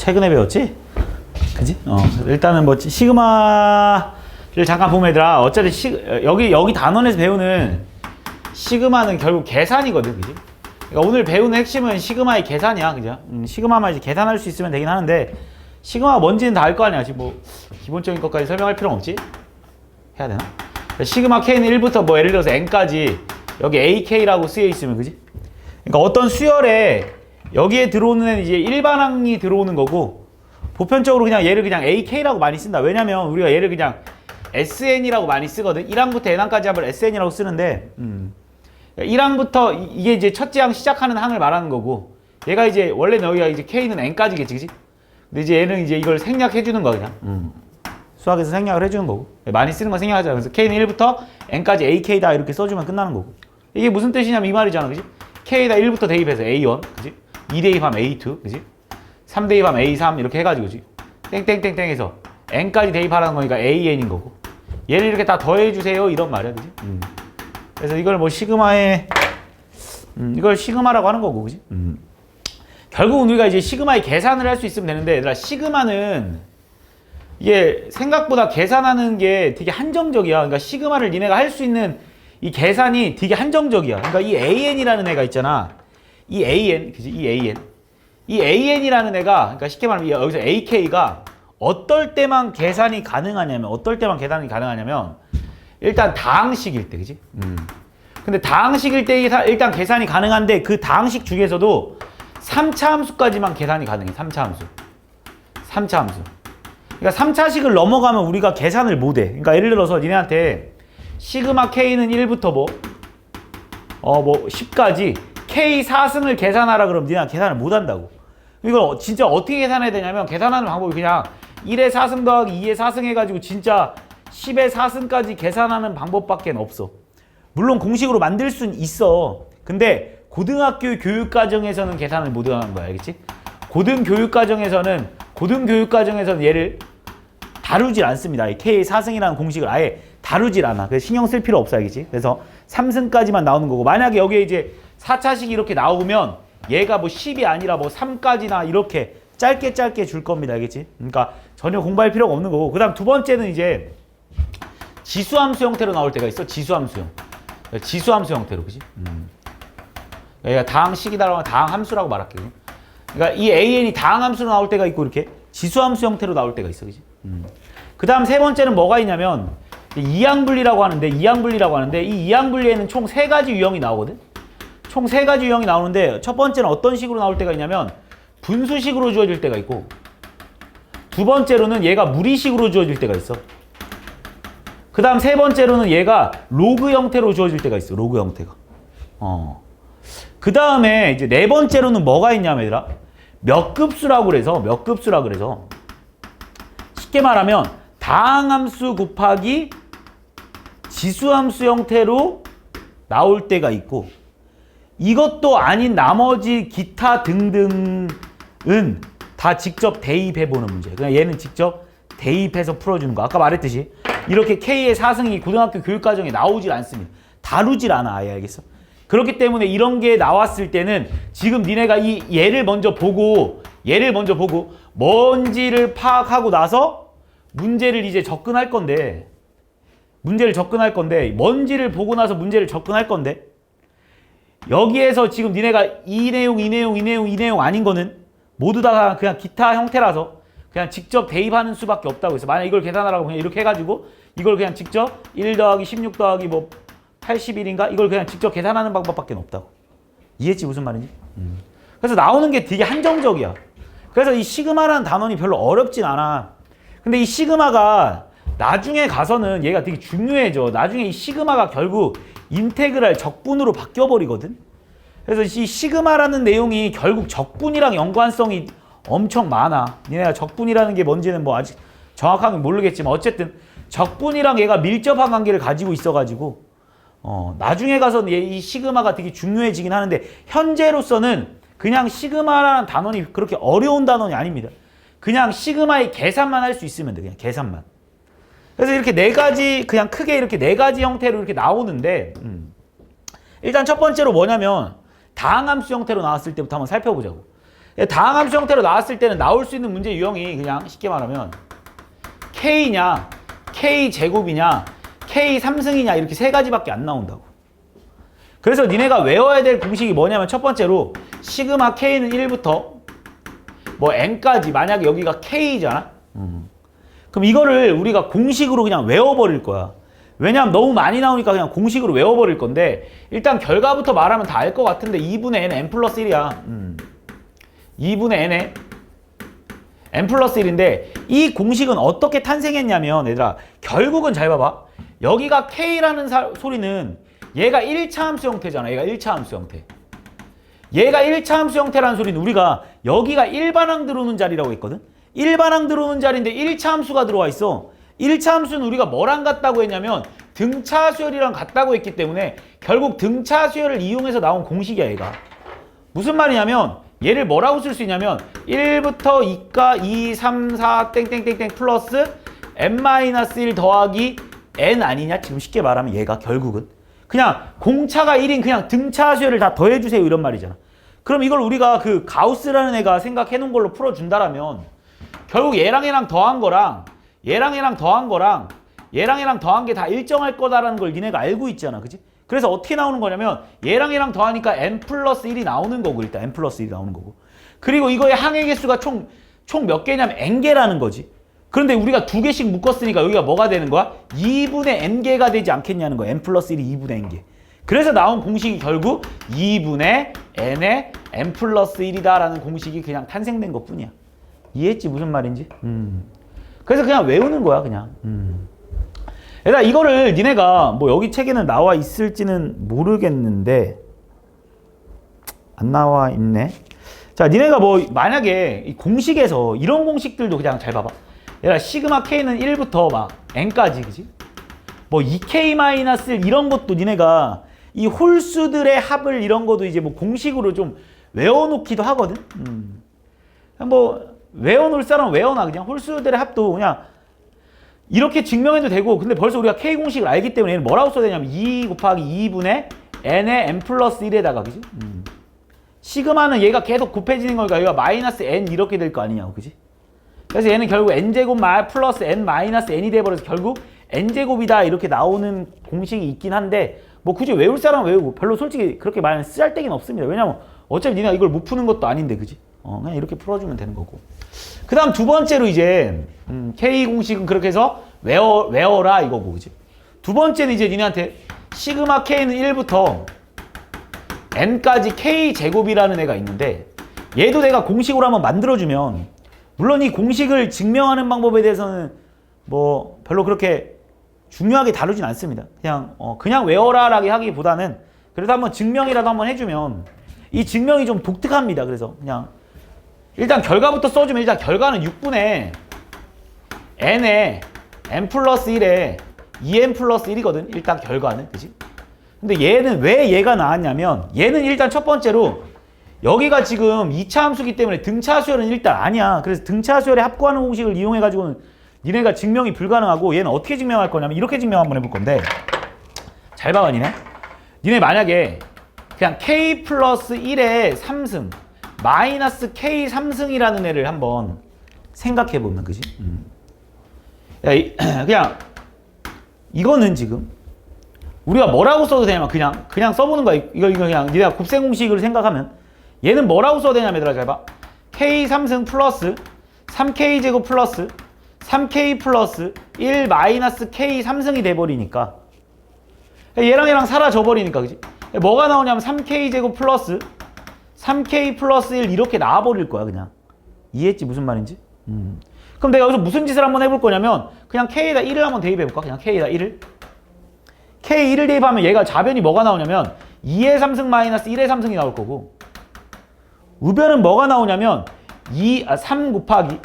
최근에 배웠지? 그지? 일단은 뭐 시그마를 잠깐 보면 얘들아 어차피 여기 단원에서 배우는 시그마는 결국 계산이거든, 그지? 그러니까 오늘 배우는 핵심은 시그마의 계산이야, 그죠? 시그마만 이제 계산할 수 있으면 되긴 하는데 시그마가 뭔지는 다 알 거 아니야. 지금 뭐 기본적인 것까지 설명할 필요는 없지? 해야 되나? 시그마 K는 1부터 뭐 예를 들어서 N까지 여기 AK라고 쓰여 있으면, 그지? 그러니까 어떤 수열에 여기에 들어오는 애는 이제 일반항이 들어오는 거고 보편적으로 그냥 얘를 그냥 AK라고 많이 쓴다. 왜냐면 우리가 얘를 그냥 SN이라고 많이 쓰거든. 1항부터 N항까지 합을 SN이라고 쓰는데 1항부터 이게 이제 첫째 항 시작하는 항을 말하는 거고 얘가 이제 원래는 여기가 이제 K는 N까지겠지, 그지? 근데 이제 얘는 이제 이걸 생략해 주는 거야, 그냥. 수학에서 생략을 해주는 거고 많이 쓰는 거 생략하자. 그래서 K는 1부터 N까지 AK다 이렇게 써주면 끝나는 거고 이게 무슨 뜻이냐면 이 말이잖아, 그지? K에다 1부터 대입해서 A1, 그지? 2 대입하면 A2, 그지? 3 대입하면 A3 이렇게 해가지고, 그지? 땡땡땡땡 해서 N까지 대입하라는 거니까 AN인 거고 얘를 이렇게 다 더해주세요 이런 말이야, 그지? 그래서 이걸 뭐 시그마의 이걸 시그마라고 하는 거고, 그지? 결국은 우리가 이제 시그마의 계산을 할 수 있으면 되는데 얘들아 시그마는 이게 생각보다 계산하는 게 되게 한정적이야. 그러니까 시그마를 니네가 할 수 있는 이 계산이 되게 한정적이야. 그러니까 이 AN이라는 애가 있잖아. 이 AN, 그지? 이 AN. 이 AN이라는 애가, 그러니까 쉽게 말하면 여기서 AK가 어떨 때만 계산이 가능하냐면, 일단 다항식일 때, 그지? 근데 다항식일 때 일단 계산이 가능한데 그 다항식 중에서도 3차 함수까지만 계산이 가능해. 3차 함수. 그러니까 3차식을 넘어가면 우리가 계산을 못해. 그러니까 예를 들어서 니네한테 시그마 K는 1부터 뭐 10까지 K 4승을 계산하라 그러면 니네가 계산을 못 한다고. 이걸 진짜 어떻게 계산해야 되냐면 계산하는 방법이 그냥 1의 4승 더하기 2의 4승 해가지고 진짜 10의 4승까지 계산하는 방법밖에 없어. 물론 공식으로 만들 수는 있어. 근데 고등학교 교육과정에서는 계산을 못 하는 거야, 알겠지? 고등교육과정에서는 얘를 다루질 않습니다. 이 K의 4승이라는 공식을 아예 다루질 않아. 그래서 신경 쓸 필요 없어, 알겠지? 그래서 3승까지만 나오는 거고 만약에 여기에 이제 4차식이 이렇게 나오면 얘가 뭐 10이 아니라 뭐 3까지나 이렇게 짧게 줄 겁니다, 알겠지? 그러니까 전혀 공부할 필요가 없는 거고 그 다음 두 번째는 이제 지수함수 형태로 나올 때가 있어. 지수함수 형태로, 그지? 얘가 다항식이다라고 하면 다항함수라고 말할게. 그러니까 이 AN이 다항함수로 나올 때가 있고 이렇게 지수함수 형태로 나올 때가 있어, 그지? 그 다음 세 번째는 뭐가 있냐면 이항분리라고 하는데 이 이항분리에는 총 3가지 유형이 나오거든? 총 3가지 유형이 나오는데 첫 번째는 어떤 식으로 나올 때가 있냐면 분수식으로 주어질 때가 있고 두 번째로는 얘가 무리식으로 주어질 때가 있어. 그 다음 세 번째로는 얘가 로그 형태로 주어질 때가 있어. 로그 형태가. 그 다음에 이제 네 번째로는 뭐가 있냐면 얘들아 몇 급수라고 그래서 쉽게 말하면 다항함수 곱하기 지수함수 형태로 나올 때가 있고 이것도 아닌 나머지 기타 등등은 다 직접 대입해보는 문제. 그냥 얘는 직접 대입해서 풀어주는 거. 아까 말했듯이 이렇게 K의 4승이 고등학교 교육과정에 나오질 않습니다. 다루질 않아, 아예. 알겠어? 그렇기 때문에 이런 게 나왔을 때는 지금 니네가 이 얘를 먼저 보고 뭔지를 파악하고 나서 문제를 이제 접근할 건데 뭔지를 보고 나서 문제를 접근할 건데 여기에서 지금 니네가 이 내용 아닌 거는 모두 다 그냥 기타 형태라서 그냥 직접 대입하는 수밖에 없다고 해서 만약 이걸 계산하라고 그냥 이렇게 해가지고 이걸 그냥 직접 1 더하기 16 더하기 뭐 81인가? 이걸 그냥 직접 계산하는 방법밖에 없다고. 이해했지 무슨 말인지? 그래서 나오는 게 되게 한정적이야. 그래서 이 시그마라는 단원이 별로 어렵진 않아. 근데 이 시그마가 나중에 가서는 얘가 되게 중요해져. 나중에 이 시그마가 결국 인테그랄 적분으로 바뀌어버리거든. 그래서 이 시그마라는 내용이 결국 적분이랑 연관성이 엄청 많아. 얘네가 적분이라는 게 뭔지는 뭐 아직 정확하게 모르겠지만 어쨌든 적분이랑 얘가 밀접한 관계를 가지고 있어가지고 나중에 가서 이 시그마가 되게 중요해지긴 하는데 현재로서는 그냥 시그마라는 단원이 그렇게 어려운 단원이 아닙니다. 그냥 시그마의 계산만 할 수 있으면 돼. 그냥 계산만. 그래서 이렇게 네 가지 그냥 크게 이렇게 네 가지 형태로 이렇게 나오는데 일단 첫 번째로 뭐냐면 다항함수 형태로 나왔을 때부터 한번 살펴보자고. 다항함수 형태로 나왔을 때는 나올 수 있는 문제 유형이 그냥 쉽게 말하면 K냐, K 제곱이냐, K 3승이냐 이렇게 세 가지밖에 안 나온다고. 그래서 니네가 외워야 될 공식이 뭐냐면 첫 번째로 시그마 K는 1부터 뭐 N까지 만약에 여기가 K잖아? 그럼 이거를 우리가 공식으로 그냥 외워버릴 거야. 왜냐면 너무 많이 나오니까 그냥 공식으로 외워버릴 건데 일단 결과부터 말하면 다 알 것 같은데 2분의 N, N 플러스 1이야. 2분의 N에 N 플러스 1인데 이 공식은 어떻게 탄생했냐면 얘들아 결국은 잘 봐봐. 여기가 K라는 소리는 얘가 1차 함수 형태잖아. 얘가 1차 함수 형태. 얘가 1차 함수 형태라는 소리는 우리가 여기가 일반항 들어오는 자리라고 했거든. 일반항 들어오는 자리인데 1차 함수가 들어와 있어. 1차 함수는 우리가 뭐랑 같다고 했냐면 등차 수열이랑 같다고 했기 때문에 결국 등차 수열을 이용해서 나온 공식이야 얘가. 무슨 말이냐면 얘를 뭐라고 쓸 수 있냐면 1부터 2가 2, 3, 4 땡땡땡땡 플러스 n-1 더하기 n 아니냐? 지금 쉽게 말하면 얘가 결국은 그냥 공차가 1인 그냥 등차 수열을 다 더해주세요 이런 말이잖아. 그럼 이걸 우리가 그 가우스라는 애가 생각해 놓은 걸로 풀어준다라면 결국 얘랑 얘랑 더한 거랑 얘랑 얘랑 더한 거랑 얘랑 얘랑 더한 게 다 일정할 거다라는 걸 니네가 알고 있잖아. 그치? 그래서 어떻게 나오는 거냐면 얘랑 얘랑 더하니까 n 플러스 1이 나오는 거고 일단 n 플러스 1이 나오는 거고 그리고 이거의 항의 개수가 총 몇 개냐면 n개라는 거지. 그런데 우리가 두 개씩 묶었으니까 여기가 뭐가 되는 거야? 2분의 n개가 되지 않겠냐는 거야. n 플러스 1이 2분의 n개. 그래서 나온 공식이 결국 2분의 n의 n 플러스 1이다 라는 공식이 그냥 탄생된 것 뿐이야. 이해했지? 무슨 말인지? 그래서 그냥 외우는 거야 그냥. 얘들아 이거를 니네가 뭐 여기 책에는 나와 있을지는 모르겠는데 안 나와 있네. 자 니네가 뭐 만약에 이 공식에서 이런 공식들도 그냥 잘 봐봐. 얘들아 시그마 K는 1부터 막 N까지 그지? 뭐 2K-1 이런 것도 니네가 이 홀수들의 합을 이런 것도 이제 뭐 공식으로 좀 외워놓기도 하거든. 뭐 외워놓을 사람은 외워놔. 그냥 홀수들의 합도 그냥 이렇게 증명해도 되고 근데 벌써 우리가 K 공식을 알기 때문에 얘는 뭐라고 써야 되냐면 2 곱하기 2분의 N의 N 플러스 1에다가 그지? 시그마는 얘가 계속 곱해지는 거니까 얘가 마이너스 N 이렇게 될 거 아니냐고 그지? 그래서 얘는 결국 N제곱 플러스 N 마이너스 N이 돼버려서 결국 N제곱이다 이렇게 나오는 공식이 있긴 한데 뭐 굳이 외울 사람은 외우고 별로 솔직히 그렇게 많이 쓰잘데기는 없습니다. 왜냐면 어차피 니네가 이걸 못 푸는 것도 아닌데 그지? 그냥 이렇게 풀어주면 되는 거고. 그 다음 두 번째로 이제 K 공식은 그렇게 해서 외워라 이거고 그지? 두 번째는 이제 니네한테 시그마 K는 1부터 N까지 K 제곱이라는 애가 있는데 얘도 내가 공식으로 한번 만들어주면 물론 이 공식을 증명하는 방법에 대해서는 뭐 별로 그렇게 중요하게 다루진 않습니다. 그냥 외워라라고 하기보다는 그래도 한번 증명이라도 한번 해주면 이 증명이 좀 독특합니다. 그래서 그냥 일단 결과부터 써주면 일단 결과는 6분의 n에 n 플러스 1에 2n 플러스 1이거든. 일단 결과는 그치? 근데 얘는 왜 얘가 나왔냐면 얘는 일단 첫 번째로 여기가 지금 2차 함수기 때문에 등차 수열은 일단 아니야. 그래서 등차 수열에 합구하는 공식을 이용해가지고는 니네가 증명이 불가능하고 얘는 어떻게 증명할 거냐면 이렇게 증명 한번 해볼 건데 잘 봐봐 니네 만약에 그냥 k 플러스 1의 3승 마이너스 k 3승이라는 애를 한번 생각해보면 그지? 그냥 이거는 지금 우리가 뭐라고 써도 되냐면 그냥 써보는 거야. 이거 그냥 니네가 곱셈 공식을 생각하면 얘는 뭐라고 써도 되냐면 얘들아 잘 봐. k 3승 플러스 3k 제곱 플러스 3k 플러스 1 마이너스 k 3승이 돼버리니까 얘랑 사라져 버리니까 그지? 뭐가 나오냐면 3k 제곱 플러스 3k 플러스 1 이렇게 나와버릴 거야 그냥. 이해했지 무슨 말인지? 그럼 내가 여기서 무슨 짓을 한번 해볼 거냐면 그냥 k에다 1을 한번 대입해볼까? 그냥 k에다 1을 k1을 대입하면 얘가 좌변이 뭐가 나오냐면 2의 3승 마이너스 1의 3승이 나올 거고 우변은 뭐가 나오냐면 3 곱하기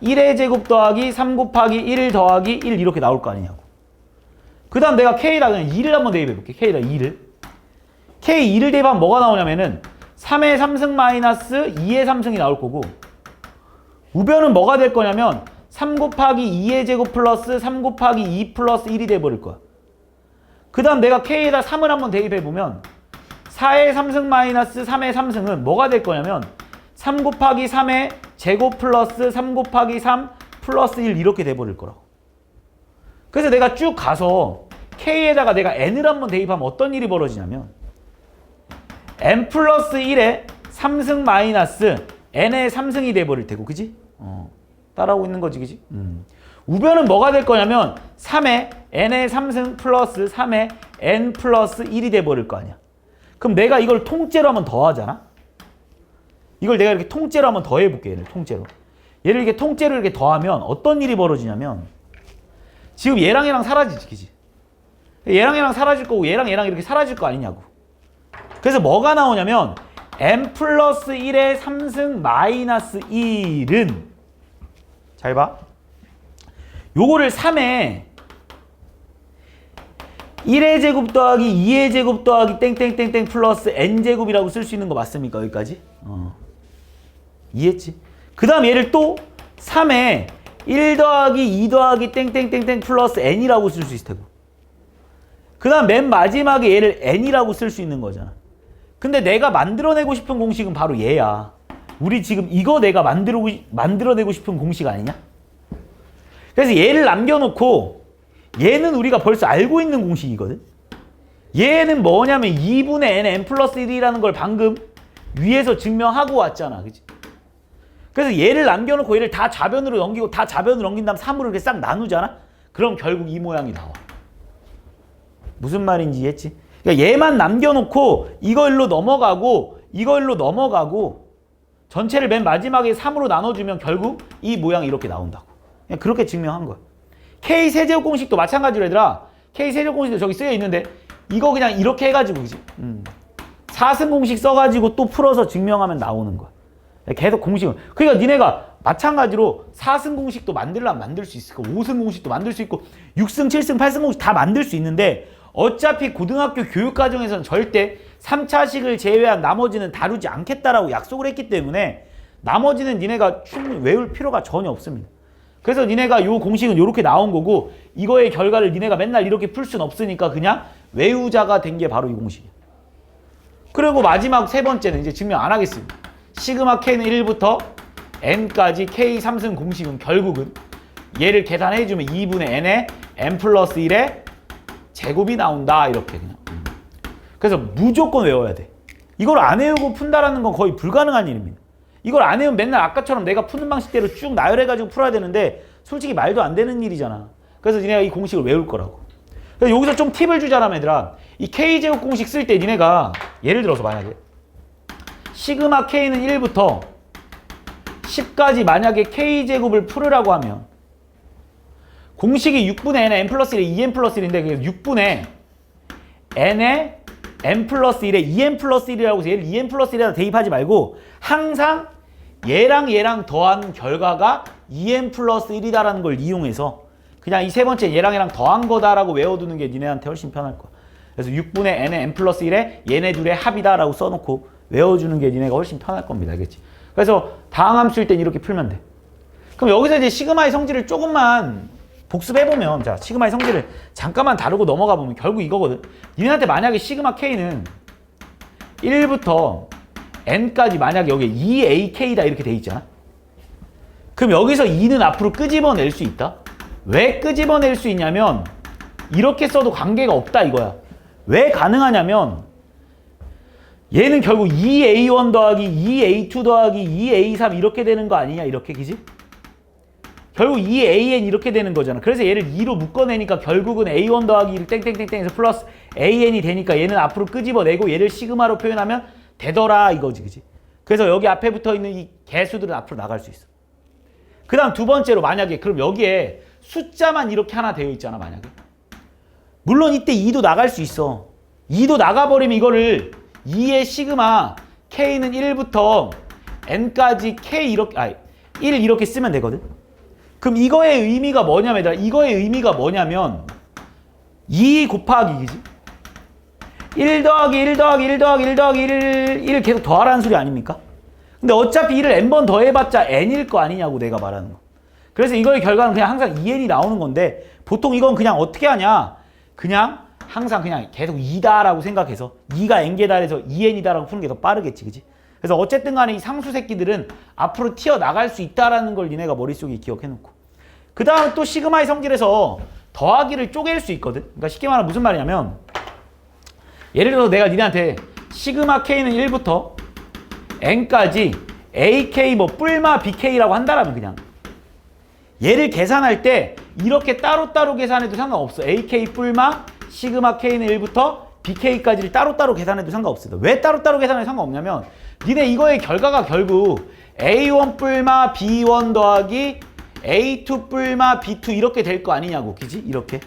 1의 제곱 더하기 3 곱하기 1 더하기 1 이렇게 나올 거 아니냐고. 그 다음 내가 k에다 그냥 2를 한번 대입해볼게. k에다 2를 k2를 대입하면 뭐가 나오냐면은 3의 3승 마이너스 2의 3승이 나올 거고 우변은 뭐가 될 거냐면 3 곱하기 2의 제곱 플러스 3 곱하기 2 플러스 1이 돼버릴 거야. 그 다음 내가 k에다 3을 한번 대입해보면 4의 3승 마이너스 3의 3승은 뭐가 될 거냐면 3 곱하기 3의 제곱 플러스 3 곱하기 3 플러스 1 이렇게 돼버릴 거라고. 그래서 내가 쭉 가서 K에다가 내가 N을 한번 대입하면 어떤 일이 벌어지냐면 N 플러스 1에 3승 마이너스 N의 3승이 돼버릴 테고, 그지? 따라오고 있는 거지, 그지? 우변은 뭐가 될 거냐면 3에 N의 3승 플러스 3에 N 플러스 1이 돼버릴 거 아니야. 그럼 내가 이걸 통째로 한번 더하잖아? 이걸 내가 이렇게 통째로 한번 더해볼게, 얘를 통째로. 얘를 이렇게 통째로 이렇게 더하면 어떤 일이 벌어지냐면 지금 얘랑 얘랑 사라지지, 그지? 얘랑 얘랑 사라질 거고 얘랑 얘랑 이렇게 사라질 거 아니냐고. 그래서 뭐가 나오냐면 n 플러스 1의 3승 마이너스 1은 잘 봐. 요거를 3에 1의 제곱 더하기 2의 제곱 더하기 땡땡땡땡 플러스 n제곱이라고 쓸 수 있는 거 맞습니까? 여기까지? 이해했지? 그 다음 얘를 또 3에 1 더하기 2 더하기 땡땡땡땡 플러스 n이라고 쓸 수 있을 테고, 그 다음 맨 마지막에 얘를 n이라고 쓸 수 있는 거잖아. 근데 내가 만들어내고 싶은 공식은 바로 얘야. 우리 지금 이거 내가 만들어내고 싶은 공식 아니냐? 그래서 얘를 남겨놓고 얘는 우리가 벌써 알고 있는 공식이거든. 얘는 뭐냐면 2분의 n 플러스 1이라는 걸 방금 위에서 증명하고 왔잖아, 그치? 그래서 얘를 남겨놓고 얘를 다 좌변으로 넘기고 다 좌변으로 넘긴 다음 3으로 이렇게 싹 나누잖아? 그럼 결국 이 모양이 나와. 무슨 말인지 이해했지? 그러니까 얘만 남겨놓고 이걸로 넘어가고 이걸로 넘어가고 전체를 맨 마지막에 3으로 나눠주면 결국 이 모양이 이렇게 나온다고. 그냥 그렇게 증명한 거야. K 세제곱 공식도 마찬가지로 얘들아. K 세제곱 공식도 저기 쓰여 있는데 이거 그냥 이렇게 해가지고 그지? 4승 공식 써가지고 또 풀어서 증명하면 나오는 거야. 계속 공식은. 그러니까 니네가 마찬가지로 4승 공식도 만들려면 만들 수 있을 거고 5승 공식도 만들 수 있고 6승, 7승, 8승 공식 다 만들 수 있는데 어차피 고등학교 교육과정에서는 절대 3차식을 제외한 나머지는 다루지 않겠다라고 약속을 했기 때문에 나머지는 니네가 충분히 외울 필요가 전혀 없습니다. 그래서 니네가 이 공식은 이렇게 나온 거고 이거의 결과를 니네가 맨날 이렇게 풀 수는 없으니까 그냥 외우자가 된 게 바로 이 공식이야. 그리고 마지막 세 번째는 이제 증명 안 하겠습니다. 시그마 K는 1부터 N까지 K 3승 공식은 결국은 얘를 계산해주면 2분의 N에 N 플러스 1에 제곱이 나온다 이렇게 그냥. 그래서 무조건 외워야 돼. 이걸 안 외우고 푼다라는 건 거의 불가능한 일입니다. 이걸 안 외우면 맨날 아까처럼 내가 푸는 방식대로 쭉 나열해가지고 풀어야 되는데 솔직히 말도 안 되는 일이잖아. 그래서 니네가 이 공식을 외울 거라고. 그래서 여기서 좀 팁을 주자라면 얘들아, 이 K제곱 공식 쓸 때 니네가 예를 들어서 만약에 시그마 K는 1부터 10까지 만약에 K제곱을 풀으라고 하면 공식이 6분의 n에 n 플러스 1에 2n 플러스 1인데 6분의 n에 n 플러스 1에 2n 플러스 1이라고 해서 얘를 2n 플러스 1에다 대입하지 말고 항상 얘랑 얘랑 더한 결과가 2n 플러스 1이다라는 걸 이용해서 그냥 이 세 번째 얘랑 얘랑 더한 거다라고 외워두는 게 니네한테 훨씬 편할 거야. 그래서 6분의 n에 n 플러스 1에 얘네 둘의 합이다라고 써놓고 외워주는 게 니네가 훨씬 편할 겁니다. 알겠지? 그래서 다항함수일 땐 이렇게 풀면 돼. 그럼 여기서 이제 시그마의 성질을 조금만 복습해보면, 자, 시그마의 성질을 잠깐만 다루고 넘어가보면 결국 이거거든. 니네한테 만약에 시그마 K는 1부터 N까지 만약에 여기에 2AK다 이렇게 돼 있잖아. 그럼 여기서 2는 앞으로 끄집어낼 수 있다? 왜 끄집어낼 수 있냐면 이렇게 써도 관계가 없다 이거야. 왜 가능하냐면 얘는 결국 2A1 더하기 2A2 더하기 2A3 이렇게 되는 거 아니냐 이렇게, 그지? 결국 2AN 이렇게 되는 거잖아. 그래서 얘를 2로 묶어내니까 결국은 A1 더하기 1 땡땡땡땡에서 플러스 AN이 되니까 얘는 앞으로 끄집어내고 얘를 시그마로 표현하면 되더라 이거지, 그지? 그래서 여기 앞에 붙어있는 이 개수들은 앞으로 나갈 수 있어. 그 다음 두 번째로 만약에 그럼 여기에 숫자만 이렇게 하나 되어 있잖아 만약에. 물론 이때 2도 나갈 수 있어. 2도 나가버리면 이거를 2의 시그마 K는 1부터 N까지 K 이렇게 1 이렇게 쓰면 되거든. 그럼 이거의 의미가 뭐냐면, 이거의 의미가 뭐냐면 2 곱하기, 그지? 1 더하기 1 더하기 1 더하기 1 더하기 1을 계속 더하라는 소리 아닙니까? 근데 어차피 1을 n번 더해봤자 n일 거 아니냐고 내가 말하는 거. 그래서 이거의 결과는 그냥 항상 2n이 나오는 건데 보통 이건 그냥 어떻게 하냐, 그냥 항상 그냥 계속 2다라고 생각해서 2가 n개다 해서 2n이다라고 푸는 게 더 빠르겠지, 그지? 그래서 어쨌든 간에 이 상수 새끼들은 앞으로 튀어나갈 수 있다라는 걸 니네가 머릿속에 기억해놓고. 그 다음 또 시그마의 성질에서 더하기를 쪼갤 수 있거든. 그러니까 쉽게 말하면 무슨 말이냐면 예를 들어서 내가 니네한테 시그마 K는 1부터 N까지 AK 뭐 뿔마 BK라고 한다라면 그냥 얘를 계산할 때 이렇게 따로따로 계산해도 상관없어. AK 뿔마 시그마 K는 1부터 BK까지를 따로따로 계산해도 상관없습니다. 왜 따로따로 계산해도 상관없냐면 니네 이거의 결과가 결국 A1 뿔마 B1 더하기 A2 뿔마 B2 이렇게 될 거 아니냐고. 그지? 이렇게.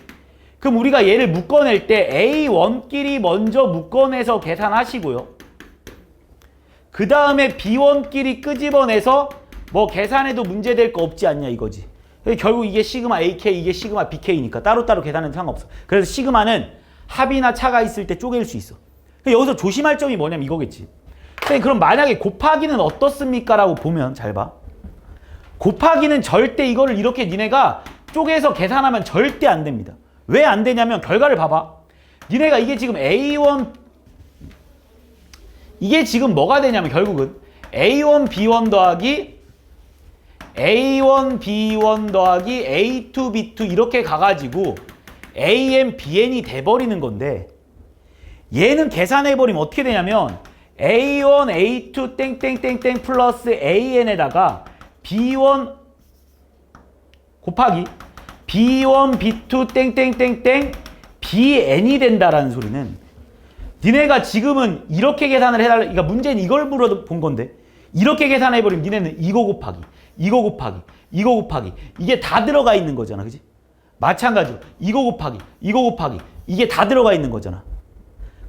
그럼 우리가 얘를 묶어낼 때 A1끼리 먼저 묶어내서 계산하시고요. 그 다음에 B1끼리 끄집어내서 뭐 계산해도 문제될 거 없지 않냐 이거지. 결국 이게 시그마 AK, 이게 시그마 BK니까 따로따로 계산해도 상관없어. 그래서 시그마는 합이나 차가 있을 때 쪼갤 수 있어. 여기서 조심할 점이 뭐냐면 이거겠지. 그럼 만약에 곱하기는 어떻습니까? 라고 보면 잘 봐. 곱하기는 절대 이거를 이렇게 니네가 쪼개서 계산하면 절대 안 됩니다. 왜 안 되냐면 결과를 봐봐. 니네가 이게 지금 A1 이게 지금 뭐가 되냐면 결국은 A1 B1 더하기 A1 B1 더하기 A2 B2 이렇게 가가지고 AN BN이 돼버리는 건데 얘는 계산해버리면 어떻게 되냐면 A1 A2 땡땡땡땡 플러스 AN에다가 B1 곱하기 B1 B2 땡땡땡땡 BN이 된다라는 소리는 니네가 지금은 이렇게 계산을 해달라. 그러니까 문제는 이걸 물어본 건데 이렇게 계산해버리면 니네는 이거 곱하기 이거 곱하기 이거 곱하기 이게 다 들어가 있는 거잖아. 그지? 마찬가지로 이거 곱하기 이거 곱하기 이게 다 들어가 있는 거잖아.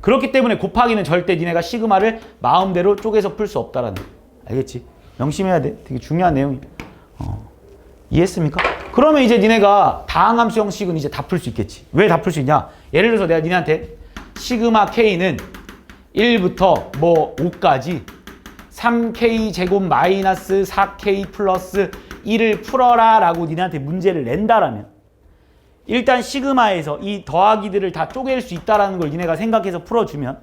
그렇기 때문에 곱하기는 절대 니네가 시그마를 마음대로 쪼개서 풀 수 없다라는 거. 알겠지? 명심해야 돼. 되게 중요한 내용이야. 이해했습니까? 그러면 이제 니네가 다항함수 형식은 이제 다 풀 수 있겠지. 왜 다 풀 수 있냐? 예를 들어서 내가 니네한테 시그마 K는 1부터 뭐 5까지 3K 제곱 마이너스 4K 플러스 1을 풀어라 라고 니네한테 문제를 낸다라면 일단 시그마에서 이 더하기들을 다 쪼갤 수 있다라는 걸 니네가 생각해서 풀어주면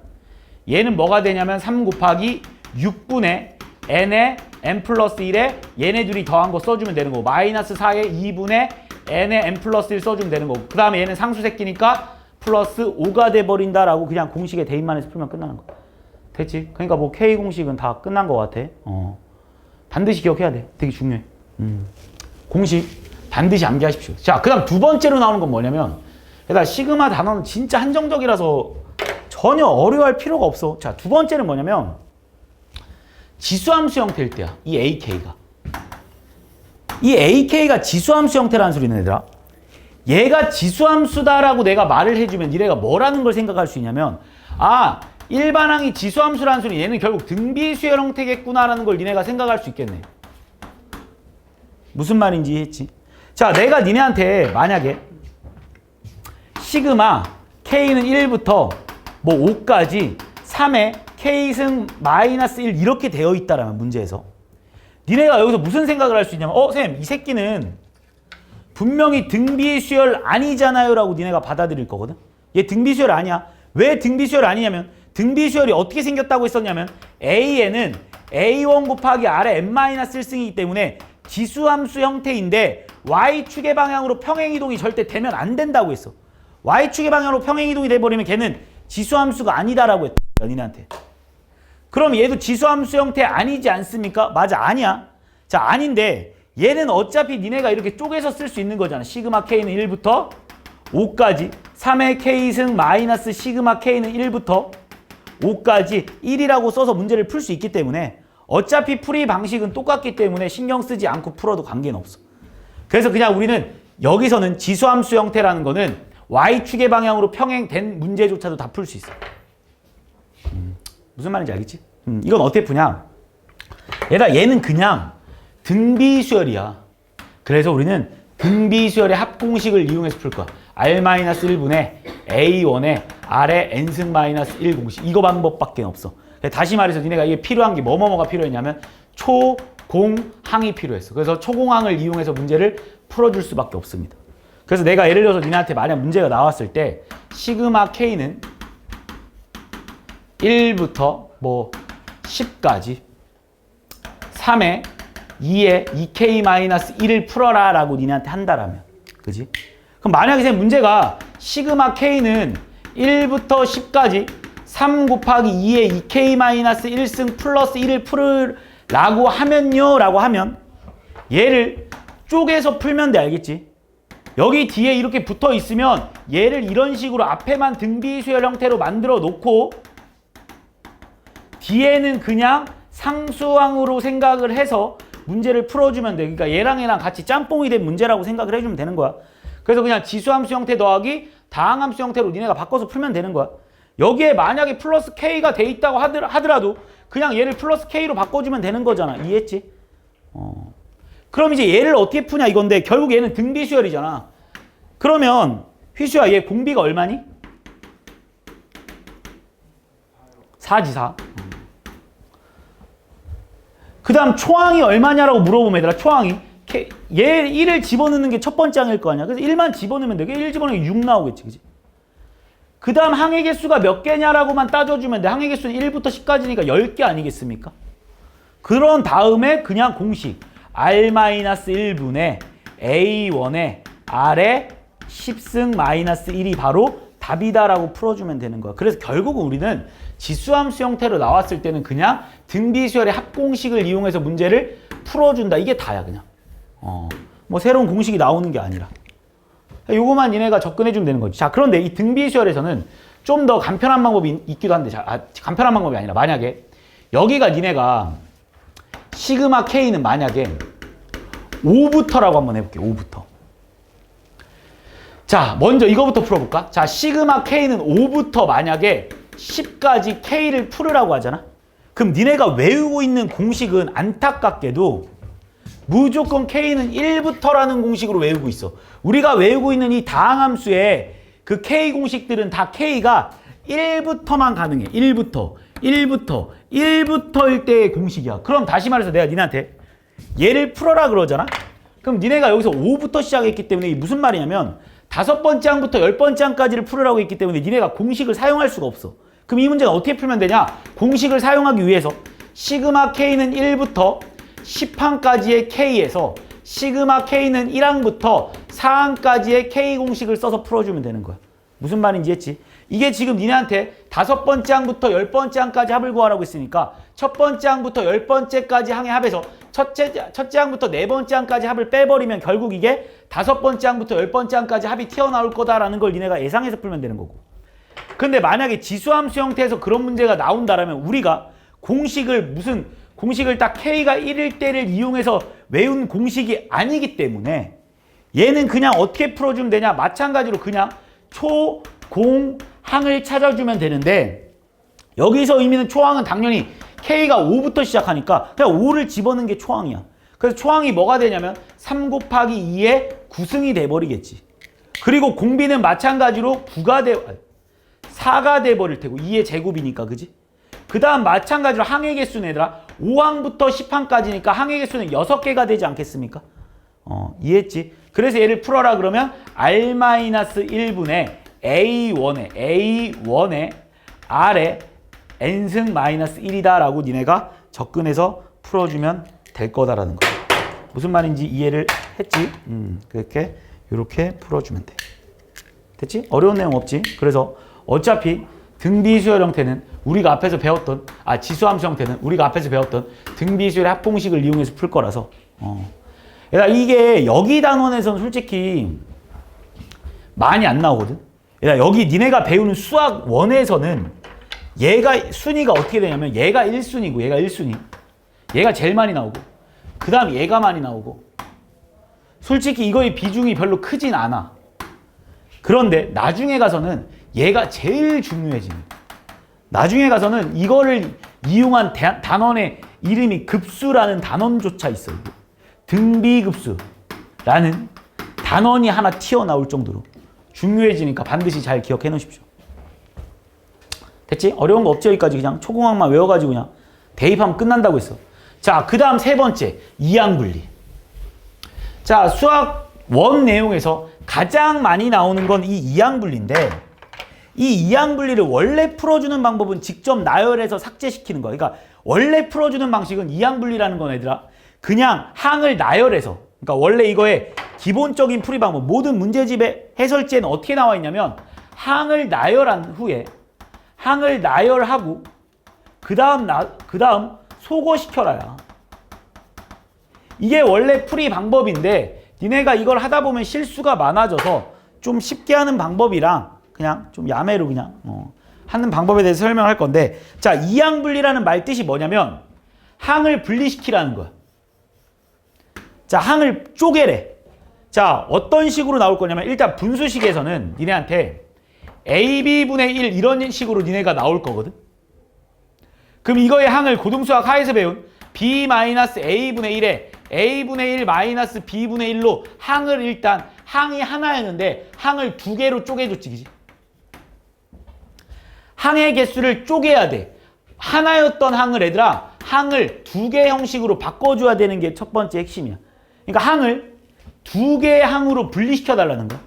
얘는 뭐가 되냐면 3 곱하기 6분의 n에 n 플러스 1에 얘네 둘이 더한 거 써주면 되는 거고 마이너스 4에 2분의 n에 n 플러스 1 써주면 되는 거고 그 다음에 얘는 상수 새끼니까 플러스 5가 돼버린다라고 그냥 공식에 대입만 해서 풀면 끝나는 거야. 됐지? 그러니까 뭐 K 공식은 다 끝난 거 같아. 반드시 기억해야 돼. 되게 중요해. 공식 반드시 암기하십시오. 자, 그 다음 두 번째로 나오는 건 뭐냐면 그러니까 시그마 단어는 진짜 한정적이라서 전혀 어려워할 필요가 없어. 자, 두 번째는 뭐냐면 지수함수 형태일 때야. 이 AK가. 이 AK가 지수함수 형태라는 소리는 얘들아. 얘가 지수함수다라고 내가 말을 해주면 니네가 뭐라는 걸 생각할 수 있냐면 아 일반항이 지수함수라는 소리 얘는 결국 등비수열 형태겠구나라는 걸 니네가 생각할 수 있겠네. 무슨 말인지 했지? 자, 내가 니네한테 만약에 시그마 K는 1부터 뭐 5까지 3에 K승 마이너스 1 이렇게 되어 있다라면 문제에서 니네가 여기서 무슨 생각을 할 수 있냐면 쌤, 이 새끼는 분명히 등비수열 아니잖아요 라고 니네가 받아들일 거거든. 얘 등비수열 아니야. 왜 등비수열 아니냐면 등비수열이 어떻게 생겼다고 했었냐면 A에는 A1 곱하기 R의 n-1승이기 때문에 지수함수 형태인데 Y축의 방향으로 평행이동이 절대 되면 안 된다고 했어. Y축의 방향으로 평행이동이 돼버리면 걔는 지수함수가 아니다라고 했다. 니네한테. 그럼 얘도 지수함수 형태 아니지 않습니까? 맞아, 아니야. 자, 아닌데 얘는 어차피 니네가 이렇게 쪼개서 쓸 수 있는 거잖아. 시그마 K는 1부터 5까지 3의 K승 마이너스 시그마 K는 1부터 5까지 1이라고 써서 문제를 풀 수 있기 때문에 어차피 풀이 방식은 똑같기 때문에 신경 쓰지 않고 풀어도 관계는 없어. 그래서 그냥 우리는 여기서는 지수함수 형태라는 거는 Y축의 방향으로 평행된 문제조차도 다 풀 수 있어. 무슨 말인지 알겠지? 이건 어떻게 푸냐? 얘는 그냥 등비수열이야. 그래서 우리는 등비수열의 합공식을 이용해서 풀 거야. R-1분의 A1의 R의 N승 마이너스 1 공식. 이거 방법밖에 없어. 다시 말해서 니네가 이게 필요한 게 뭐뭐뭐가 필요했냐면 초공항이 필요했어. 그래서 초공항을 이용해서 문제를 풀어줄 수밖에 없습니다. 그래서 내가 예를 들어서 니네한테 만약 문제가 나왔을 때 시그마 K는 1부터 뭐 10까지 3에 2에 2k-1을 풀어라 라고 니네한테 한다라면. 그지? 그럼 만약에 제 문제가 시그마 k는 1부터 10까지 3 곱하기 2에 2k-1승 플러스 1을 풀으라고 하면요 라고 하면 얘를 쪼개서 풀면 돼. 알겠지? 여기 뒤에 이렇게 붙어 있으면 얘를 이런 식으로 앞에만 등비수열 형태로 만들어 놓고 뒤에는 그냥 상수항으로 생각을 해서 문제를 풀어주면 돼. 그러니까 얘랑 같이 짬뽕이 된 문제라고 생각을 해주면 되는 거야. 그래서 그냥 지수함수 형태 더하기 다항함수 형태로 니네가 바꿔서 풀면 되는 거야. 여기에 만약에 플러스 K가 돼 있다고 하더라도 그냥 얘를 플러스 K로 바꿔주면 되는 거잖아. 이해했지? 그럼 이제 얘를 어떻게 푸냐 이건데 결국 얘는 등비수열이잖아. 그러면 휘수야 얘 공비가 얼마니? 4지 4. 그 다음 초항이 얼마냐라고 물어보면 얘들아 초항이 얘 1을 집어넣는 게 첫 번째 항일 거 아니야. 그래서 1만 집어넣으면 돼. 1 집어넣으면 6 나오겠지. 그치? 그 다음 항의 개수가 몇 개냐라고만 따져주면 돼. 항의 개수는 1부터 10까지니까 10개 아니겠습니까? 그런 다음에 그냥 공식 R-1분의 A1의 R의 10승 마이너스 1이 바로 답이다라고 풀어주면 되는 거야. 그래서 결국은 우리는 지수함수 형태로 나왔을 때는 그냥 등비수열의 합공식을 이용해서 문제를 풀어준다. 이게 다야 그냥. 뭐 새로운 공식이 나오는 게 아니라. 요거만 니네가 접근해주면 되는 거지. 자, 그런데 이 등비수열에서는 좀 더 간편한 방법이 있기도 한데, 간편한 방법이 아니라 만약에 여기가 니네가 시그마 K는 만약에 5부터라고 한번 해볼게요. 5부터. 자, 먼저 이거부터 풀어볼까? 자, 시그마 K는 5부터 만약에 10까지 K를 풀으라고 하잖아? 그럼 니네가 외우고 있는 공식은 안타깝게도 무조건 K는 1부터라는 공식으로 외우고 있어. 우리가 외우고 있는 이 다항함수의 그 K 공식들은 다 K가 1부터만 가능해. 1부터일 때의 공식이야. 그럼 다시 말해서 내가 니네한테 얘를 풀어라 그러잖아? 그럼 니네가 여기서 5부터 시작했기 때문에 이게 무슨 말이냐면 5번째 항부터 10번째 항까지를 풀으라고 했기 때문에 니네가 공식을 사용할 수가 없어. 그럼 이 문제는 어떻게 풀면 되냐? 공식을 사용하기 위해서 시그마 K는 1부터 10항까지의 K에서 시그마 K는 1항부터 4항까지의 K 공식을 써서 풀어주면 되는 거야. 무슨 말인지 했지? 이게 지금 니네한테 5번째 항부터 10번째 항까지 합을 구하라고 했으니까 첫 번째 항부터 10번째까지 항의 합에서 첫째 항부터 4번째 항까지 합을 빼버리면 결국 이게 5번째 항부터 10번째 항까지 합이 튀어나올 거다라는 걸 니네가 예상해서 풀면 되는 거고. 근데 만약에 지수함수 형태에서 그런 문제가 나온다라면 우리가 공식을 딱 K가 1일 때를 이용해서 외운 공식이 아니기 때문에 얘는 그냥 어떻게 풀어주면 되냐? 마찬가지로 그냥 초, 공, 항을 찾아주면 되는데 여기서 의미는 초항은 당연히 K가 5부터 시작하니까 그냥 5를 집어넣는 게 초항이야. 그래서 초항이 뭐가 되냐면 3 곱하기 2의 9승이 돼버리겠지. 그리고 공비는 마찬가지로 4가 돼버릴 테고 2의 제곱이니까 그지? 그 다음 마찬가지로 항의 개수는 얘들아 5항부터 10항까지니까 항의 개수는 6개가 되지 않겠습니까? 이해했지? 그래서 얘를 풀어라 그러면 R-1분의 A1의 R의 N승 마이너스 1이다 라고 니네가 접근해서 풀어주면 될 거다라는 거야. 무슨 말인지 이해를 했지? 그렇게 이렇게 풀어주면 돼. 됐지? 어려운 내용 없지? 그래서 어차피 등비수열 형태는 우리가 앞에서 배웠던 지수함수 형태는 우리가 앞에서 배웠던 등비수열의 합공식을 이용해서 풀 거라서 이게 여기 단원에서는 솔직히 많이 안 나오거든. 여기 니네가 배우는 수학 1에서는 얘가 순위가 어떻게 되냐면 얘가 1순위고 얘가 1순위 얘가 제일 많이 나오고 그 다음 얘가 많이 나오고 솔직히 이거의 비중이 별로 크진 않아. 그런데 나중에 가서는 얘가 제일 중요해집니다. 나중에 가서는 이거를 이용한 단원의 이름이 급수라는 단원조차 있어요. 등비급수라는 단원이 하나 튀어나올 정도로 중요해지니까 반드시 잘 기억해 놓으십시오. 됐지? 어려운 거 없지? 여기까지 그냥 초공항만 외워가지고 그냥 대입하면 끝난다고 했어. 자, 그 다음 세 번째 이항분리. 자, 수학 1 내용에서 가장 많이 나오는 건 이 이항분리인데 이 이항 분리를 원래 풀어주는 방법은 직접 나열해서 삭제시키는 거야. 그러니까 원래 풀어주는 방식은 이항 분리라는 건 얘들아 그냥 항을 나열해서 그러니까 원래 이거의 기본적인 풀이 방법 모든 문제집의 해설지에는 어떻게 나와 있냐면 항을 나열한 후에 항을 나열하고 그 다음 소거시켜라야. 이게 원래 풀이 방법인데 니네가 이걸 하다 보면 실수가 많아져서 좀 쉽게 하는 방법이랑 그냥 좀 야매로 그냥 하는 방법에 대해서 설명할 건데 자 이항 분리라는 말 뜻이 뭐냐면 항을 분리시키라는 거야. 자 항을 쪼개래. 자 어떤 식으로 나올 거냐면 일단 분수식에서는 니네한테 AB분의 1 이런 식으로 니네가 나올 거거든. 그럼 이거의 항을 고등수학 하에서 배운 B-A분의 1에 A분의 1 마이너스 B분의 1로 항을 일단 항이 하나였는데 항을 두 개로 쪼개줬지 그지? 항의 개수를 쪼개야 돼. 하나였던 항을 얘들아 항을 두 개 형식으로 바꿔줘야 되는 게 첫 번째 핵심이야. 그러니까 항을 두 개의 항으로 분리시켜 달라는 거야.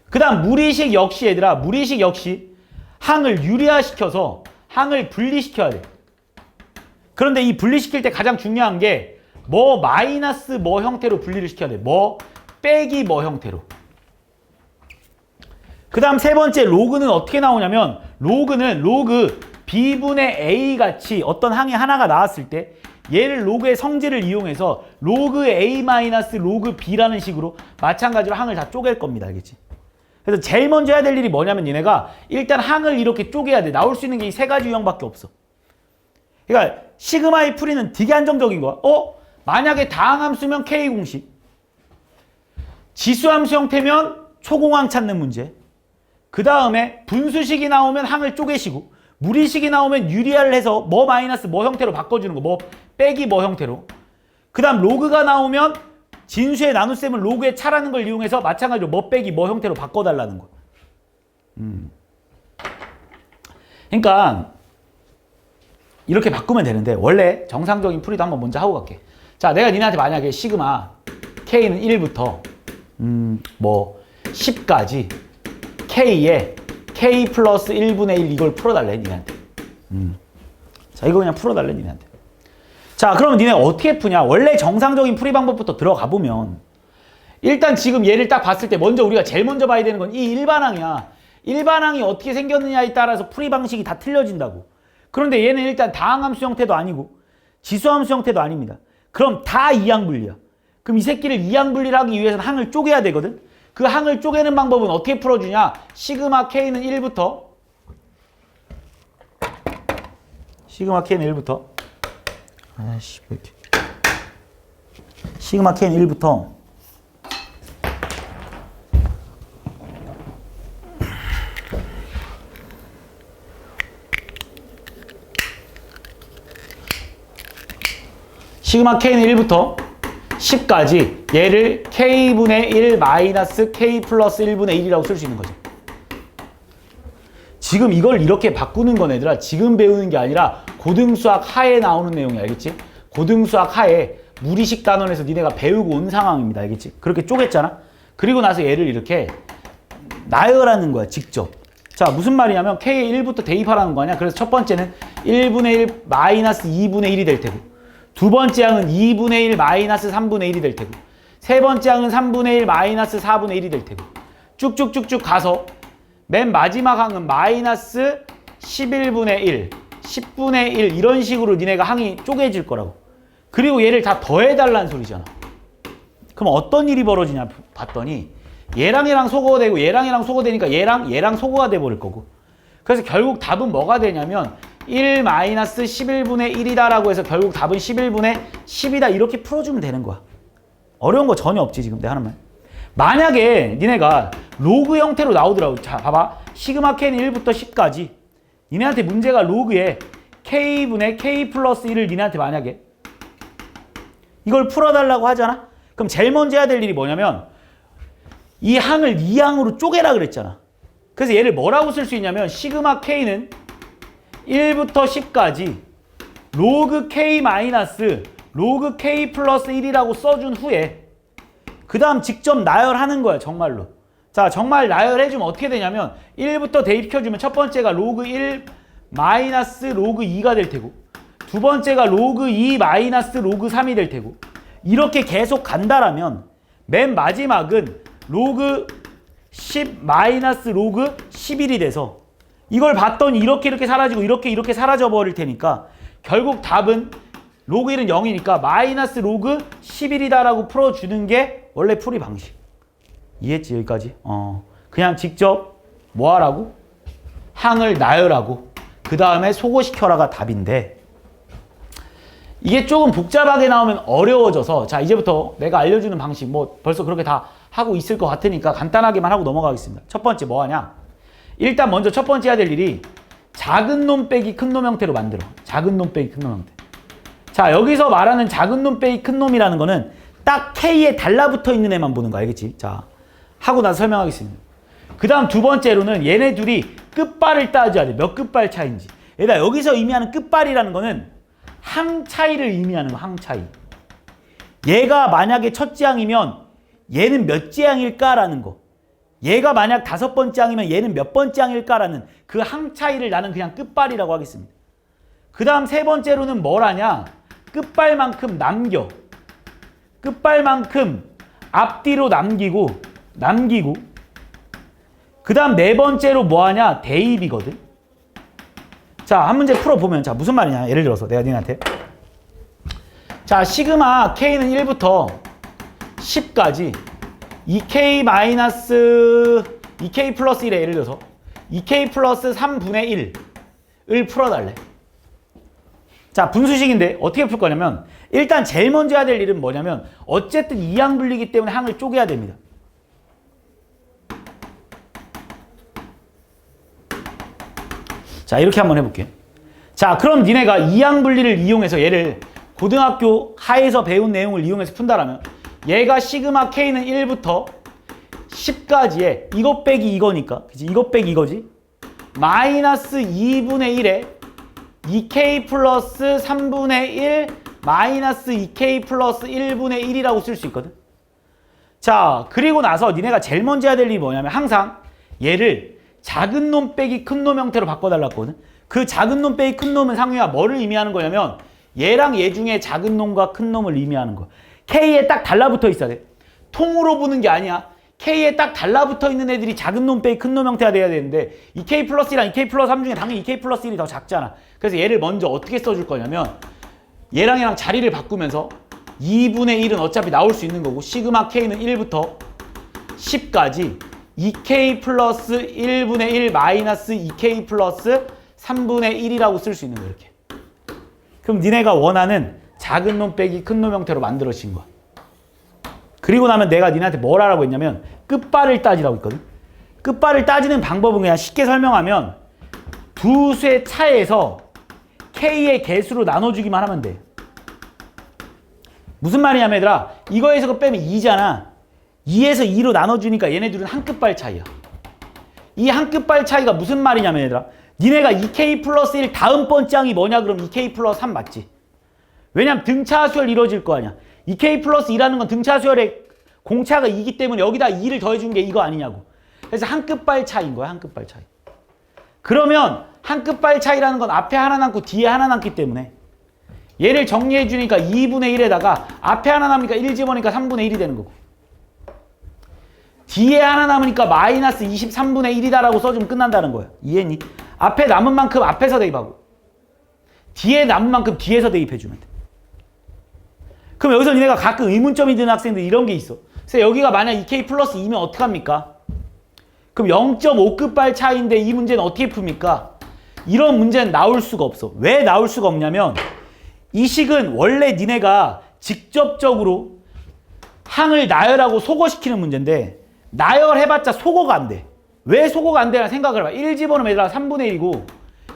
그 다음 무리식 역시 얘들아 무리식 역시 항을 유리화시켜서 항을 분리시켜야 돼. 그런데 이 분리시킬 때 가장 중요한 게 뭐 마이너스 뭐 형태로 분리를 시켜야 돼. 뭐 빼기 뭐 형태로. 그 다음 세 번째 로그는 어떻게 나오냐면 로그는 로그 B분의 A 같이 어떤 항이 하나가 나왔을 때 얘를 로그의 성질을 이용해서 로그 A 마이너스 로그 B라는 식으로 마찬가지로 항을 다 쪼갤 겁니다. 알겠지? 그래서 제일 먼저 해야 될 일이 뭐냐면 니네가 일단 항을 이렇게 쪼개야 돼. 나올 수 있는 게 이 세 가지 유형밖에 없어. 그러니까 시그마의 풀이는 되게 한정적인 거야. 만약에 다항함수면 K공식 지수함수 형태면 초공항 찾는 문제 그 다음에 분수식이 나오면 항을 쪼개시고 무리식이 나오면 유리화를 해서 뭐 마이너스 뭐 형태로 바꿔주는 거 뭐 빼기 뭐 형태로 그 다음 로그가 나오면 진수의 나눗셈을 로그에 차라는 걸 이용해서 마찬가지로 뭐 빼기 뭐 형태로 바꿔달라는 거. 그러니까 이렇게 바꾸면 되는데 원래 정상적인 풀이도 한번 먼저 하고 갈게. 자, 내가 니네한테 만약에 시그마 K는 1부터 뭐 10까지 K에 K 플러스 1분의 1 이걸 풀어달래 니네한테. 자, 이거 그냥 풀어달래 니네한테. 자, 그러면 니네 어떻게 푸냐? 원래 정상적인 풀이 방법부터 들어가 보면 일단 지금 얘를 딱 봤을 때 먼저 우리가 제일 먼저 봐야 되는 건 이 일반항이야. 일반항이 어떻게 생겼느냐에 따라서 풀이 방식이 다 틀려진다고. 그런데 얘는 일단 다항함수 형태도 아니고 지수함수 형태도 아닙니다. 그럼 다 이항 분리야. 그럼 이 새끼를 이항 분리를 하기 위해서는 항을 쪼개야 되거든. 그 항을 쪼개는 방법은 어떻게 풀어주냐? 시그마 K는 1부터 시그마 K는 1부터 아이씨 왜 이렇게 시그마 K는 1부터 시그마 K는 1부터 10까지 얘를 K분의 1 마이너스 K 플러스 1분의 1이라고 쓸 수 있는 거죠. 지금 이걸 이렇게 바꾸는 건 얘들아 지금 배우는 게 아니라 고등수학 하에 나오는 내용이 알겠지? 고등수학 하에 무리식 단원에서 니네가 배우고 온 상황입니다. 알겠지? 그렇게 쪼갰잖아? 그리고 나서 얘를 이렇게 나열하는 거야 직접. 자 무슨 말이냐면 K에 1부터 대입하라는 거 아니야? 그래서 첫 번째는 1분의 1 마이너스 2분의 1이 될 테고 두 번째 항은 2분의 1 마이너스 3분의 1이 될 테고 세 번째 항은 3분의 1 마이너스 4분의 1이 될 테고 쭉쭉쭉쭉 가서 맨 마지막 항은 마이너스 11분의 1 10분의 1 이런 식으로 니네가 항이 쪼개질 거라고. 그리고 얘를 다 더해달라는 소리잖아. 그럼 어떤 일이 벌어지냐 봤더니 얘랑 얘랑 소거가 되고 얘랑 얘랑 소거되니까 얘랑 얘랑 소거가 돼버릴 거고. 그래서 결국 답은 뭐가 되냐면 1 마이너스 11분의 1이다 라고 해서 결국 답은 11분의 10이다 이렇게 풀어주면 되는 거야. 어려운 거 전혀 없지 지금 내가 하는 말. 만약에 니네가 로그 형태로 나오더라고. 자 봐봐. 시그마 K는 1부터 10까지 니네한테 문제가 로그에 K분의 K 플러스 1을 니네한테 만약에 이걸 풀어달라고 하잖아. 그럼 제일 먼저 해야 될 일이 뭐냐면 이 항을 이 항으로 쪼개라 그랬잖아. 그래서 얘를 뭐라고 쓸 수 있냐면 시그마 K는 1부터 10까지 로그 K 마이너스 로그 K 플러스 1이라고 써준 후에 그 다음 직접 나열하는 거야 정말로. 자, 정말 나열해주면 어떻게 되냐면 1부터 대입시켜주면 첫 번째가 로그 1 마이너스 로그 2가 될 테고 두 번째가 로그 2 마이너스 로그 3이 될 테고 이렇게 계속 간다라면 맨 마지막은 로그 10 마이너스 로그 11이 돼서 이걸 봤더니 이렇게 사라지고 이렇게 사라져 버릴 테니까 결국 답은 로그 1은 0이니까 마이너스 로그 11이다라고 풀어주는 게 원래 풀이 방식. 이해했지 여기까지? 그냥 직접 뭐 하라고? 항을 나열하고 그 다음에 소거시켜라가 답인데 이게 조금 복잡하게 나오면 어려워져서 자 이제부터 내가 알려주는 방식 뭐 벌써 그렇게 다 하고 있을 것 같으니까 간단하게만 하고 넘어가겠습니다. 첫 번째 뭐 하냐? 일단 먼저 첫 번째 해야 될 일이 작은 놈 빼기 큰 놈 형태로 만들어. 작은 놈 빼기 큰 놈 형태. 자 여기서 말하는 작은 놈 빼기 큰 놈이라는 거는 딱 K에 달라붙어 있는 애만 보는 거 알겠지? 자 하고 나서 설명하겠습니다. 그 다음 두 번째로는 얘네 둘이 끝발을 따져야 돼. 몇 끝발 차이인지. 얘들아 여기서 의미하는 끝발이라는 거는 항 차이를 의미하는 거. 항 차이. 얘가 만약에 첫 지항이면 얘는 몇 지항일까라는 거. 얘가 만약 5번째 항이면 얘는 몇 번째 항일까라는 그 항 차이를 나는 그냥 끝발이라고 하겠습니다. 그 다음 세 번째로는 뭘 하냐? 끝발만큼 남겨. 끝발만큼 앞뒤로 남기고 그 다음 네 번째로 뭐 하냐? 대입이거든. 자, 한 문제 풀어보면 자 무슨 말이냐? 예를 들어서 내가 니한테 자 시그마 K는 1부터 10까지 2K 마이너스 2K 플러스 1에 예를 들어서 2K 플러스 3분의 1을 풀어달래. 자 분수식인데 어떻게 풀 거냐면 일단 제일 먼저 해야 될 일은 뭐냐면 어쨌든 이항 분리기 때문에 항을 쪼개야 됩니다. 자 이렇게 한번 해볼게요. 자 그럼 니네가 이항 분리를 이용해서 얘를 고등학교 하에서 배운 내용을 이용해서 푼다라면 얘가 시그마 K는 1부터 10까지에 이것 빼기 이거니까 그치? 이것 빼기 이거지 마이너스 2분의 1에 2K 플러스 3분의 1 마이너스 2K 플러스 1분의 1이라고 쓸 수 있거든. 자 그리고 나서 니네가 제일 먼저 해야 될 일이 뭐냐면 항상 얘를 작은 놈 빼기 큰 놈 형태로 바꿔달랐거든. 그 작은 놈 빼기 큰 놈은 상유야 뭐를 의미하는 거냐면 얘랑 얘 중에 작은 놈과 큰 놈을 의미하는 거. K에 딱 달라붙어 있어야 돼. 통으로 보는 게 아니야. K에 딱 달라붙어 있는 애들이 작은 놈 빼기 큰 놈 형태가 돼야 되는데 2K 플러스 1이랑 2K 플러스 3 중에 당연히 2K 플러스 1이 더 작잖아. 그래서 얘를 먼저 어떻게 써줄 거냐면 얘랑 얘랑 자리를 바꾸면서 2분의 1은 어차피 나올 수 있는 거고 시그마 K는 1부터 10까지 2K 플러스 1분의 1 마이너스 2K 플러스 3분의 1이라고 쓸 수 있는 거야 이렇게. 그럼 니네가 원하는 작은 놈 빼기 큰 놈 형태로 만들어진 거야. 그리고 나면 내가 니네한테 뭘 하라고 했냐면 끝발을 따지라고 했거든. 끝발을 따지는 방법은 그냥 쉽게 설명하면 두 수의 차에서 K의 개수로 나눠주기만 하면 돼. 무슨 말이냐면 얘들아 이거에서 그거 빼면 2잖아. 2에서 2로 나눠주니까 얘네들은 한 끝발 차이야. 이 한 끝발 차이가 무슨 말이냐면 얘들아 니네가 2K 플러스 1 다음 번째 항이 뭐냐 그럼 2K 플러스 3 맞지? 왜냐면 등차 수열 이루어질 거 아니야. 2K 플러스 2라는 건 등차 수열의 공차가 2기 때문에 여기다 2를 더해준 게 이거 아니냐고. 그래서 한 끝발 차이인 거야. 한 끝발 차이. 그러면 한 끝발 차이라는 건 앞에 하나 남고 뒤에 하나 남기 때문에 얘를 정리해 주니까 2분의 1에다가 앞에 하나 남으니까 1 집어넣으니까 3분의 1이 되는 거고 뒤에 하나 남으니까 마이너스 23분의 1이다라고 써주면 끝난다는 거야. 이해했니? 앞에 남은 만큼 앞에서 대입하고 뒤에 남은 만큼 뒤에서 대입해주면 돼. 그럼 여기서 니네가 가끔 의문점이 드는 학생들 이런 게 있어. 그래서 여기가 만약 2K 플러스 2면 어떡합니까? 그럼 0.5끝발 차이인데 이 문제는 어떻게 풉니까? 이런 문제는 나올 수가 없어. 왜 나올 수가 없냐면 이 식은 원래 니네가 직접적으로 항을 나열하고 소거시키는 문제인데 나열해봤자 소거가 안 돼. 왜 소거가 안 되나 생각을 해봐. 1 집어넣으면 얘들아 3분의 1이고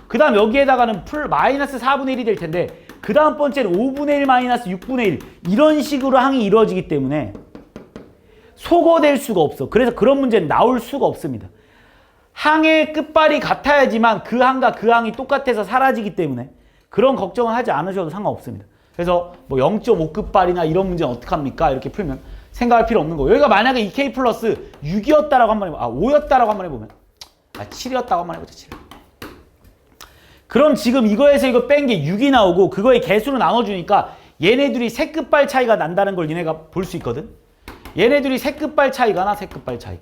그 다음 여기에다가는 마이너스 4분의 1이 될 텐데 그 다음 번째는 5분의 1 마이너스 6분의 1 이런 식으로 항이 이루어지기 때문에 소거될 수가 없어. 그래서 그런 문제는 나올 수가 없습니다. 항의 끝발이 같아야지만 그 항과 그 항이 똑같아서 사라지기 때문에 그런 걱정은 하지 않으셔도 상관없습니다. 그래서 뭐 0.5 끝발이나 이런 문제는 어떡합니까? 이렇게 풀면 생각할 필요 없는 거고. 여기가 만약에 2K 플러스 6이었다라고 한번 해보면, 5였다라고 한번 해보면, 7이었다고 한번 해보자, 7. 그럼 지금 이거에서 이거 뺀 게 6이 나오고 그거의 개수로 나눠주니까 얘네들이 세끝발 차이가 난다는 걸 니네가 볼 수 있거든. 얘네들이 세끝발 차이가 나, 세끝발 차이.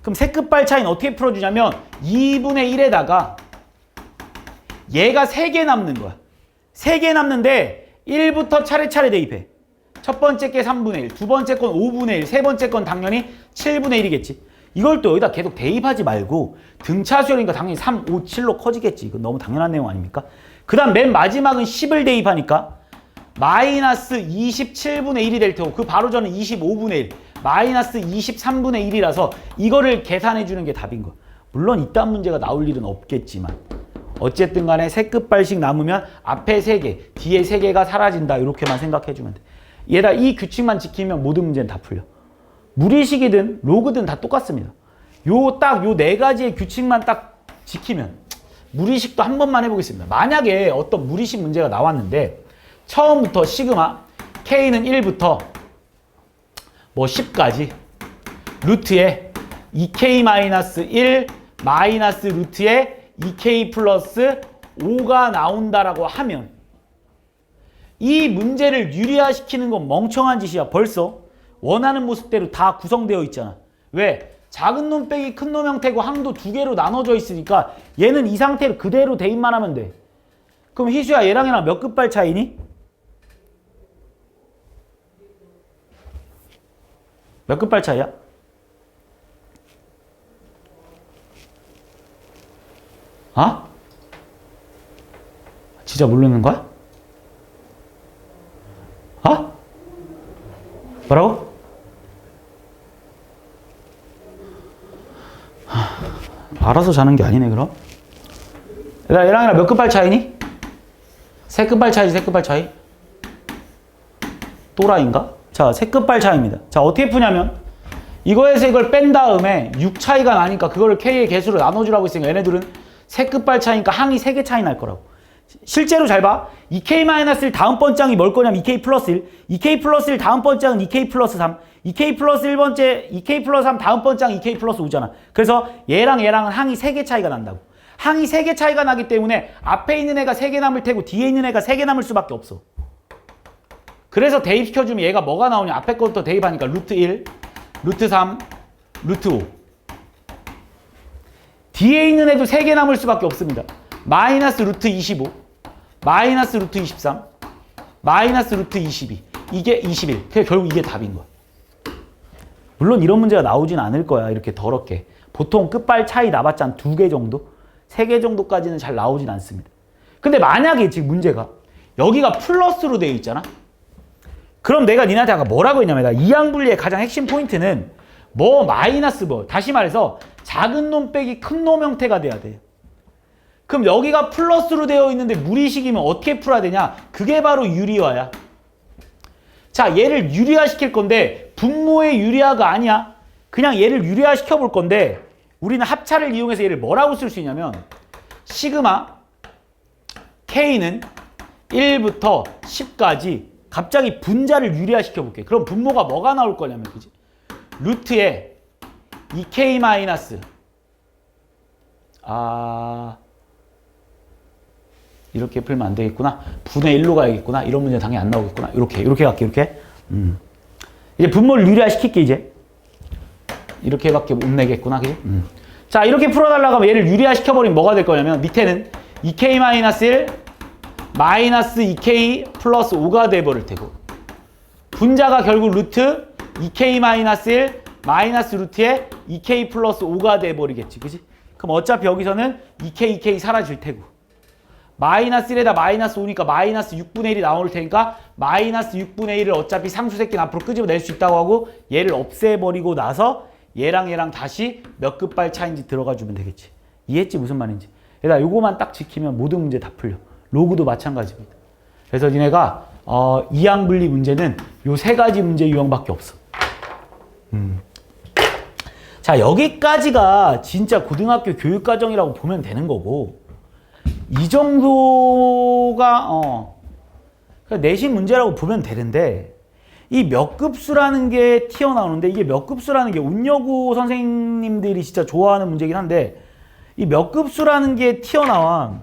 그럼 세끝발 차이는 어떻게 풀어주냐면 2분의 1에다가 얘가 3개 남는 거야. 3개 남는데 1부터 차례차례 대입해. 첫 번째 게 3분의 1, 두 번째 건 5분의 1, 세 번째 건 당연히 7분의 1이겠지. 이걸 또 여기다 계속 대입하지 말고 등차수열이니까 당연히 3, 5, 7로 커지겠지. 이건 너무 당연한 내용 아닙니까? 그 다음 맨 마지막은 10을 대입하니까 마이너스 27분의 1이 될 테고 그 바로 전은 25분의 1, 마이너스 23분의 1이라서 이거를 계산해 주는 게 답인 거야. 물론 이딴 문제가 나올 일은 없겠지만 어쨌든 간에 세 끝발씩 남으면 앞에 3개, 뒤에 3개가 사라진다. 이렇게만 생각해 주면 돼. 얘들아 이 규칙만 지키면 모든 문제는 다 풀려. 무리식이든 로그든 다 똑같습니다. 요 4가지의 규칙만 딱 지키면 무리식도 한 번만 해보겠습니다. 만약에 어떤 무리식 문제가 나왔는데 처음부터 시그마 K는 1부터 뭐 10까지 루트에 2K-1 마이너스 루트에 2K 플러스 5가 나온다라고 하면 이 문제를 유리화시키는 건 멍청한 짓이야. 벌써 원하는 모습대로 다 구성되어 있잖아. 왜? 작은 놈 빼기 큰 놈 형태고 항도 2개로 나눠져 있으니까 얘는 이 상태로 그대로 대입만 하면 돼. 그럼 희수야 얘랑 몇 끝발 차이니? 몇 끝발 차이야? 아? 진짜 모르는 거야? 뭐라고? 알아서 자는 게 아니네 그럼? 얘랑 몇 끝발 차이니? 3끝발 차이지. 3끝발 차이? 또라이인가? 자 3끝발 차이입니다. 자 어떻게 푸냐면 이거에서 이걸 뺀 다음에 6 차이가 나니까 그거를 K의 개수로 나눠주라고 했으니까 얘네들은 3끝발 차이니까 항이 3개 차이 날 거라고. 실제로 잘 봐. 2K-1 다음 번장이 뭘 거냐면 2K 플러스 1. 2K 플러스 1 다음 번장은 2K 플러스 3. 2K 플러스 1번째 2K 플러스 3 다음 번장 2K 플러스 5잖아. 그래서 얘랑은 항이 3개 차이가 난다고. 항이 3개 차이가 나기 때문에 앞에 있는 애가 3개 남을 테고 뒤에 있는 애가 3개 남을 수밖에 없어. 그래서 대입시켜주면 얘가 뭐가 나오냐. 앞에 것부터 대입하니까 루트 1, 루트 3, 루트 5. 뒤에 있는 애도 3개 남을 수밖에 없습니다. 마이너스 루트 25, 마이너스 루트 23, 마이너스 루트 22. 이게 21. 그래서 결국 이게 답인 거야. 물론 이런 문제가 나오진 않을 거야. 이렇게 더럽게. 보통 끝발 차이 나봤자 한 2개 정도? 3개 정도까지는 잘 나오진 않습니다. 근데 만약에 지금 문제가 여기가 플러스로 되어 있잖아? 그럼 내가 니한테 아까 뭐라고 했냐면 이항분리의 가장 핵심 포인트는 마이너스 다시 말해서 작은 놈 빼기 큰 놈 형태가 돼야 돼요. 그럼 여기가 플러스로 되어 있는데 무리식이면 어떻게 풀어야 되냐? 그게 바로 유리화야. 자, 얘를 유리화 시킬 건데 분모의 유리화가 아니야. 그냥 얘를 유리화 시켜볼 건데 우리는 합차를 이용해서 얘를 뭐라고 쓸 수 있냐면 시그마 K는 1부터 10까지 갑자기 분자를 유리화 시켜볼게. 그럼 분모가 뭐가 나올 거냐면 그지? 루트에 2K 마이너스 이렇게 풀면 안 되겠구나. 분의 1로 가야겠구나. 이런 문제 당연히 안 나오겠구나. 이렇게 갈게. 이렇게. 이제 분모를 유리화 시킬게 이제. 이렇게밖에 못 내겠구나. 그지? 자, 이렇게 풀어달라고 하면 얘를 유리화 시켜버리면 뭐가 될 거냐면 밑에는 2K-1 마이너스 2K 플러스 5가 돼버릴 테고 분자가 결국 루트 2K-1 마이너스 루트에 2K 플러스 5가 돼버리겠지. 그지? 그럼 어차피 여기서는 2K 사라질 테고 마이너스 1에다 마이너스 5니까 마이너스 6분의 1이 나올 테니까 마이너스 6분의 1을 어차피 상수새끼는 앞으로 끄집어낼 수 있다고 하고 얘를 없애버리고 나서 얘랑 다시 몇 끝발 차인지 들어가 주면 되겠지. 이해했지? 무슨 말인지. 얘들아 요거만 딱 지키면 모든 문제 다 풀려. 로그도 마찬가지입니다. 그래서 니네가 이항분리 문제는 요 3가지 문제 유형밖에 없어. 자, 여기까지가 진짜 고등학교 교육과정이라고 보면 되는 거고 이 정도가 내신 문제라고 보면 되는데 이 몇 급수라는 게 튀어나오는데 이게 몇 급수라는 게 운여고 선생님들이 진짜 좋아하는 문제긴 한데 이 몇 급수라는 게 튀어나와.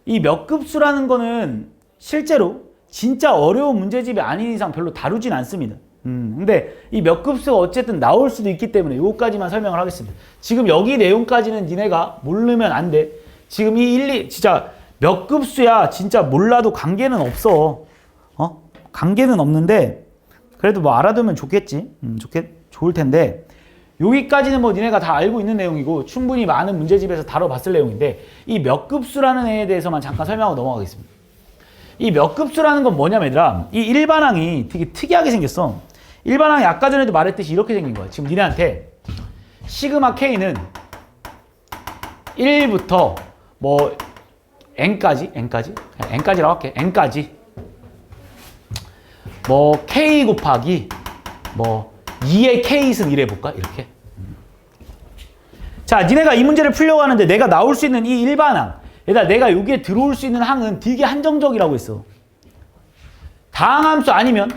이 몇 급수라는 거는 실제로 진짜 어려운 문제집이 아닌 이상 별로 다루진 않습니다. 근데 이 몇 급수가 어쨌든 나올 수도 있기 때문에 요거까지만 설명을 하겠습니다. 지금 여기 내용까지는 니네가 모르면 안 돼. 지금 이 1, 2 진짜 몇 급수야 진짜 몰라도 관계는 없어. 관계는 없는데 그래도 뭐 알아두면 좋겠지. 좋을 텐데 여기까지는 뭐 니네가 다 알고 있는 내용이고 충분히 많은 문제집에서 다뤄봤을 내용인데 이 몇 급수라는 애에 대해서만 잠깐 설명하고 넘어가겠습니다. 이 몇 급수라는 건 뭐냐면 얘들아 이 일반항이 되게 특이하게 생겼어. 일반항이 아까 전에도 말했듯이 이렇게 생긴 거야. 지금 니네한테 시그마 K는 1부터 뭐 n까지라고 할게. n까지 뭐 K 곱하기 뭐 2의 K승 이래 볼까? 이렇게. 자, 니네가 이 문제를 풀려고 하는데 내가 나올 수 있는 이 일반항 얘들아 내가 여기에 들어올 수 있는 항은 되게 한정적이라고 했어. 다항함수 아니면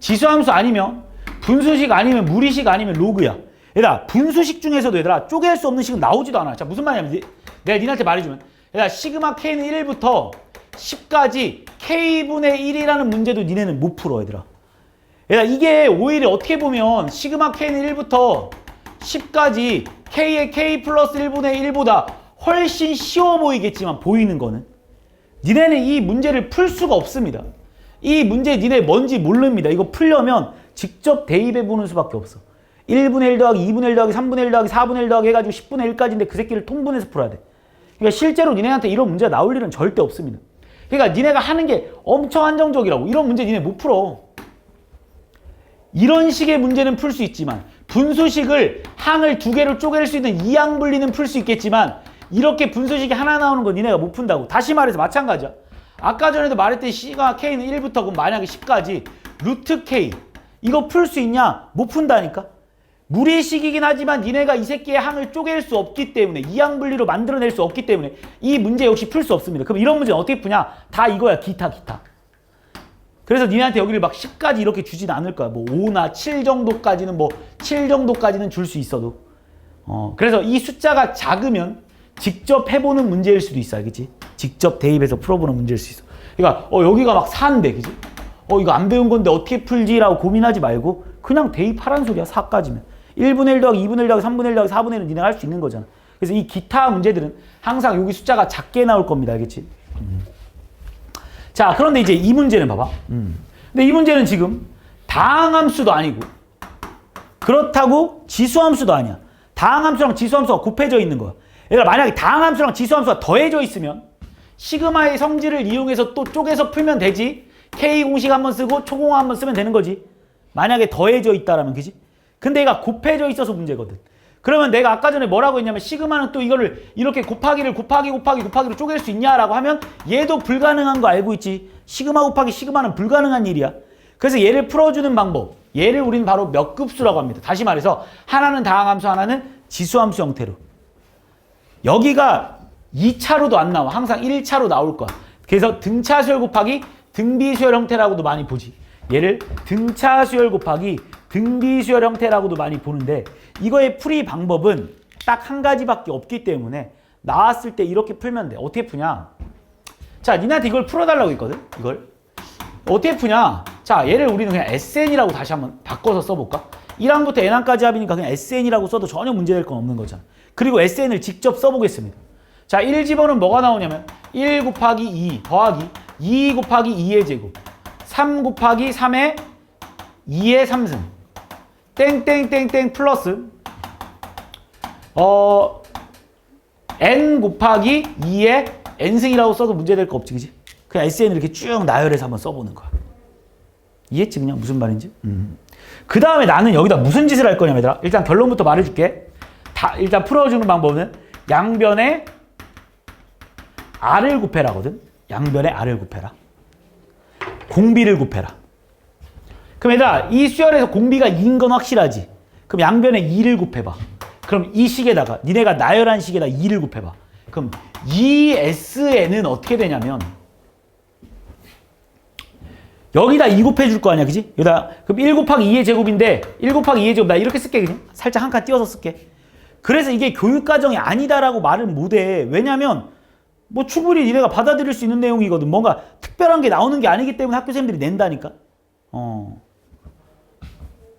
지수함수 아니면 분수식 아니면 무리식 아니면 로그야. 얘들아 분수식 중에서도 얘들아 쪼갤 수 없는 식은 나오지도 않아. 자 무슨 말이냐면 내가 니네한테 말해주면 얘들아 시그마 K는 1부터 10까지 K분의 1이라는 문제도 니네는 못 풀어 얘들아. 얘들아 이게 오히려 어떻게 보면 시그마 K는 1부터 10까지 K의 K 플러스 1분의 1보다 훨씬 쉬워 보이겠지만 보이는 거는 니네는 이 문제를 풀 수가 없습니다. 이 문제 니네 뭔지 모릅니다. 이거 풀려면 직접 대입해 보는 수밖에 없어. 1분의 1 더하기 2분의 1 더하기 3분의 1 더하기 4분의 1 더하기 해가지고 10분의 1까지인데 그 새끼를 통분해서 풀어야 돼. 그러니까 실제로 니네한테 이런 문제가 나올 일은 절대 없습니다. 그러니까 니네가 하는 게 엄청 한정적이라고. 이런 문제 니네 못 풀어. 이런 식의 문제는 풀 수 있지만 분수식을 항을 두 개로 쪼갤 수 있는 이항 분리는 풀 수 있겠지만 이렇게 분수식이 하나 나오는 거 니네가 못 푼다고. 다시 말해서 마찬가지야. 아까 전에도 말했듯이 C가 K는 1부터 그럼 만약에 10까지 루트 K 이거 풀 수 있냐? 못 푼다니까. 무리식이긴 하지만 니네가 이 새끼의 항을 쪼갤 수 없기 때문에 이항 분리로 만들어낼 수 없기 때문에 이 문제 역시 풀 수 없습니다. 그럼 이런 문제는 어떻게 푸냐? 다 이거야. 기타. 그래서 니네한테 여기를 막 10까지 이렇게 주진 않을 거야. 뭐 5나 7 정도까지는 뭐 7 정도까지는 줄 수 있어도. 그래서 이 숫자가 작으면 직접 해보는 문제일 수도 있어. 알겠지? 직접 대입해서 풀어보는 문제일 수 있어. 그러니까 여기가 막 4인데 그지? 이거 안 배운 건데 어떻게 풀지라고 고민하지 말고 그냥 대입하라는 소리야. 4까지면. 1분의 1 더하기 2분의 1 더하기 3분의 1 더하기 4분의 1은 니네가 할 수 있는 거잖아. 그래서 이 기타 문제들은 항상 여기 숫자가 작게 나올 겁니다. 알겠지? 자, 그런데 이제 이 문제는 봐봐. 근데 이 문제는 지금 다항함수도 아니고 그렇다고 지수함수도 아니야. 다항함수랑 지수함수가 곱해져 있는 거야. 얘들아 만약에 다항함수랑 지수함수가 더해져 있으면 시그마의 성질을 이용해서 또 쪼개서 풀면 되지. K 공식 한번 쓰고 초공화 한번 쓰면 되는 거지. 만약에 더해져 있다라면 그지? 근데 얘가 곱해져 있어서 문제거든. 그러면 내가 아까 전에 뭐라고 했냐면 시그마는 또 이거를 이렇게 곱하기를 곱하기로 쪼갤 수 있냐라고 하면 얘도 불가능한 거 알고 있지. 시그마 곱하기 시그마는 불가능한 일이야. 그래서 얘를 풀어주는 방법. 얘를 우리는 바로 몇 급수라고 합니다. 다시 말해서 하나는 다항함수 하나는 지수함수 형태로. 여기가 2차로도 안 나와. 항상 1차로 나올 거야. 그래서 등차수열 곱하기 등비수열 형태라고도 많이 보지. 얘를 등차수열 곱하기 등비수열 형태라고도 많이 보는데 이거의 풀이 방법은 딱 한 가지밖에 없기 때문에 나왔을 때 이렇게 풀면 돼. 어떻게 푸냐? 자, 니네한테 이걸 풀어달라고 했거든? 이걸. 어떻게 푸냐? 자, 얘를 우리는 그냥 SN이라고 다시 한번 바꿔서 써볼까? 1항부터 n항까지 합이니까 그냥 SN이라고 써도 전혀 문제될 건 없는 거잖아. 그리고 SN을 직접 써보겠습니다. 자, 1 집어는 뭐가 나오냐면 1 곱하기 2 더하기 2 곱하기 2의 제곱 3 곱하기 3의 2의 3승 땡땡땡땡 플러스 n 곱하기 2의 n승이라고 써도 문제될 거 없지, 그지? 그냥 SN을 이렇게 쭉 나열해서 한번 써보는 거야. 이해했지, 그냥 무슨 말인지? 그 다음에 나는 여기다 무슨 짓을 할 거냐면 얘들아, 일단 결론부터 말해줄게. 일단 풀어주는 방법은 양변에 r을 곱해라거든. 양변에 r을 곱해라. 공비를 곱해라. 그럼 얘들아, 이 수열에서 공비가 2인 건 확실하지? 그럼 양변에 2를 곱해봐. 그럼 이 식에다가 니네가 나열한 식에다 2를 곱해봐. 그럼 2SN은 어떻게 되냐면 여기다 2 곱해줄 거 아니야, 그지? 여기다, 그럼 1 곱하기 2의 제곱인데, 1 곱하기 2의 제곱, 나 이렇게 쓸게, 그냥. 살짝 한 칸 띄워서 쓸게. 그래서 이게 교육과정이 아니다라고 말을 못해. 왜냐면, 뭐 충분히 니네가 받아들일 수 있는 내용이거든. 뭔가 특별한 게 나오는 게 아니기 때문에 학교생들이 낸다니까.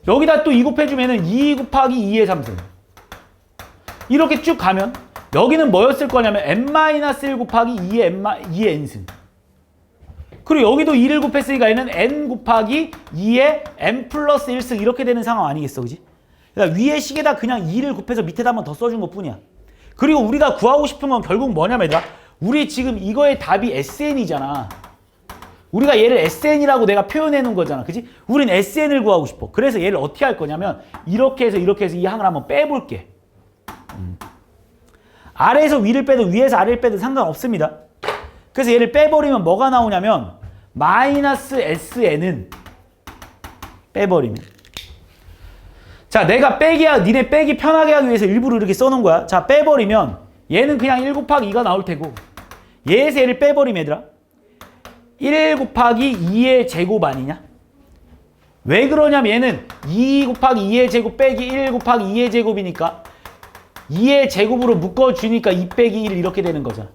여기다 또 2 곱해주면은 2 곱하기 2의 3승. 이렇게 쭉 가면, 여기는 뭐였을 거냐면, n-1 곱하기 2의 n승. 그리고 여기도 2를 곱했으니까 얘는 n 곱하기 2의 n 플러스 1승 이렇게 되는 상황 아니겠어, 그지? 그러니까 위에 식에다 그냥 2를 곱해서 밑에다 한 번 더 써준 것 뿐이야. 그리고 우리가 구하고 싶은 건 결국 뭐냐면 얘들아, 우리 지금 이거의 답이 SN이잖아. 우리가 얘를 SN이라고 내가 표현해 놓은 거잖아, 그지? 우린 SN을 구하고 싶어. 그래서 얘를 어떻게 할 거냐면 이렇게 해서 이 항을 한번 빼볼게. 아래에서 위를 빼든 위에서 아래를 빼든 상관없습니다. 그래서 얘를 빼버리면 뭐가 나오냐면 마이너스 SN은 빼버리면, 자, 내가 니네 빼기 편하게 하기 위해서 일부러 이렇게 써놓은 거야. 자, 빼버리면 얘는 그냥 1 곱하기 2가 나올 테고, 얘에서 얘를 빼버리면 얘들아 1 곱하기 2의 제곱 아니냐? 왜 그러냐면 얘는 2 곱하기 2의 제곱 빼기 1 곱하기 2의 제곱이니까 2의 제곱으로 묶어주니까 2 빼기 1 이렇게 되는 거잖아.